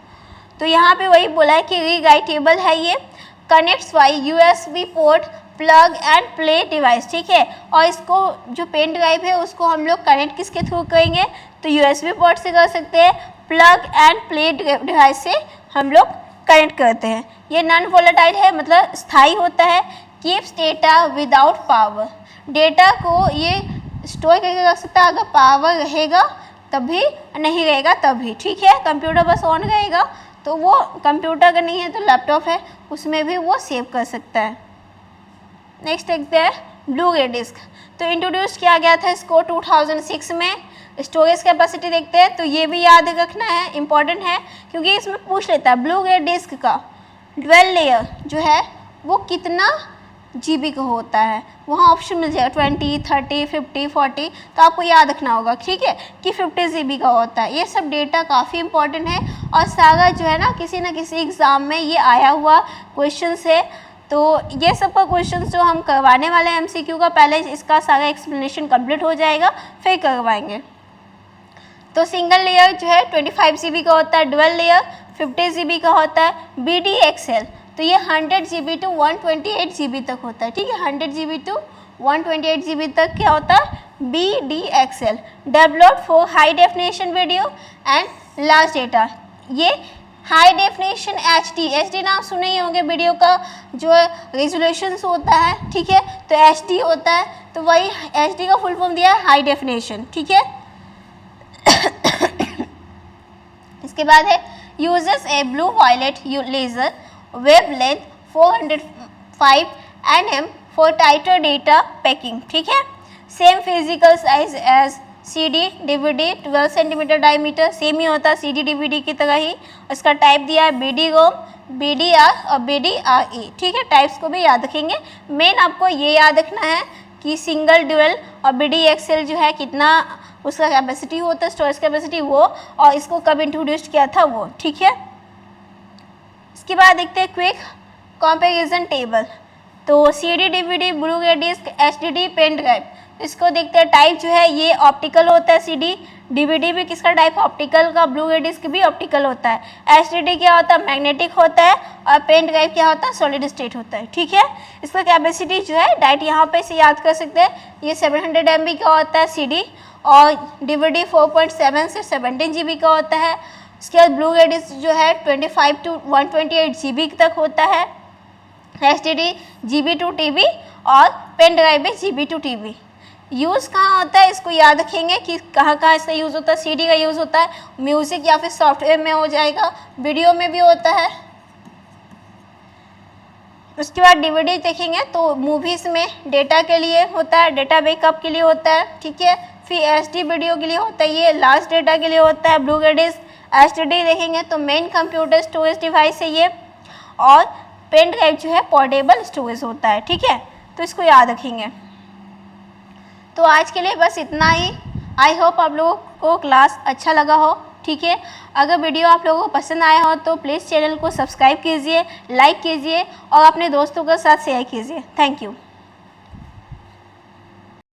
तो यहाँ पे वही बोला है कि रीराइटेबल है ये। Connects by USB port, plug and play device, ठीक है। और इसको जो पेन ड्राइव है उसको हम लोग कनेक्ट किसके थ्रू करेंगे? तो USB पोर्ट से कर सकते हैं, प्लग एंड प्ले डिवाइस से हम लोग कनेक्ट करते हैं। ये नॉन वोलेटाइल है, मतलब स्थायी होता है। Keeps data without power, data को ये स्टोर करके रख सकता है। अगर पावर रहेगा तभी, नहीं रहेगा तभी, ठीक है। कंप्यूटर बस ऑन रहेगा तो वो, कंप्यूटर अगर नहीं है तो लैपटॉप है उसमें भी वो सेव कर सकता है। नेक्स्ट देखते हैं ब्लू रे डिस्क। तो इंट्रोड्यूस किया गया था इसको 2006 में। स्टोरेज कैपेसिटी देखते हैं तो ये भी याद रखना है, इंपॉर्टेंट है क्योंकि इसमें पूछ लेता है ब्लू रे डिस्क का डुअल लेयर जो है वो कितना GB का होता है। वहाँ ऑप्शन मिल जाएगा 20, 30, 50, 40, तो आपको याद रखना होगा, ठीक है, कि 50 GB का होता है। ये सब डेटा काफ़ी इंपॉर्टेंट है और सारा जो है ना किसी एग्ज़ाम में ये आया हुआ क्वेश्चन है। तो ये सब का क्वेश्चन जो हम करवाने वाले हैं MCQ का, पहले इसका सारा एक्सप्लेनेशन कंप्लीट हो जाएगा फिर करवाएंगे। तो सिंगल लेयर जो है 25 GB का होता है, डुअल लेयर 50 GB का होता है। BDXL तो ये 100 GB टू 128 GB तक होता है, ठीक है। 100 GB टू 128 GB तक क्या होता है? BDXL, developed for high definition video and large data. ये हाई डेफिनेशन HD नाम सुने ही होंगे, वीडियो का जो रेजोल्यूशन होता है, ठीक है। तो HD होता है, तो वही HD का फुल फॉर्म दिया है हाई डेफिनेशन, ठीक है। इसके बाद है uses a blue violet laser, wavelength 405 nm for tighter data packing, ठीक है। Same physical size as CD DVD 12 centimetre diameter, same ही होता है CD DVD की तरह ही। उसका टाइप दिया है BD रोम, BDR और BDRE, ठीक है। टाइप्स को भी याद रखेंगे। मेन आपको ये याद रखना है कि सिंगल ड्यूअल और BDXL जो है कितना उसका कैपेसिटी होता है, स्टोरेज कैपेसिटी वो, और इसको कब इंट्रोड्यूस किया था वो, ठीक है। इसके बाद देखते हैं क्विक कंपैरिजन टेबल। तो CD DVD ब्लू रे डिस्क HDD पेन ड्राइव, इसको देखते हैं। टाइप जो है ये ऑप्टिकल होता है, CD DVD भी किसका टाइप ऑप्टिकल का, ब्लू रे डिस्क भी ऑप्टिकल होता है। HDD क्या होता है, मैग्नेटिक होता है, और पेन ड्राइव क्या होता है, सॉलिड स्टेट होता है, ठीक है। इसका कैपेसिटी जो है डायरेक्ट यहाँ पे से याद कर सकते हैं। ये 700 MB का होता है CD, और DVD 4.7 से 17 GB का होता है। इसके बाद ब्लू रे डिस्क जो है 25 to 128 GB तक होता है। HDD GB to TB, और पेन ड्राइव में GB to TB। यूज़ कहाँ होता है इसको याद रखेंगे कि कहाँ कहाँ इसका यूज़ होता है। CD का यूज़ होता है म्यूज़िक या फिर सॉफ्टवेयर में हो जाएगा, वीडियो में भी होता है। उसके बाद DVD देखेंगे तो मूवीज़ में डेटा के लिए होता है, डेटा बैकअप के लिए होता है, ठीक है। फिर HD वीडियो के लिए होता है, ये लास्ट डेटा के लिए होता है। ब्लू रे डिस्क HDD देखेंगे तो मेन कंप्यूटर स्टोरेज डिवाइस है ये, और पेन ड्राइव जो है पोर्टेबल स्टोरेज होता है, ठीक है। तो इसको याद रखेंगे। तो आज के लिए बस इतना ही। आई होप आप लोगों को क्लास अच्छा लगा हो, ठीक है। अगर वीडियो आप लोगों को पसंद आया हो तो प्लीज़ चैनल को सब्सक्राइब कीजिए, लाइक कीजिए और अपने दोस्तों के साथ शेयर कीजिए। Thank you.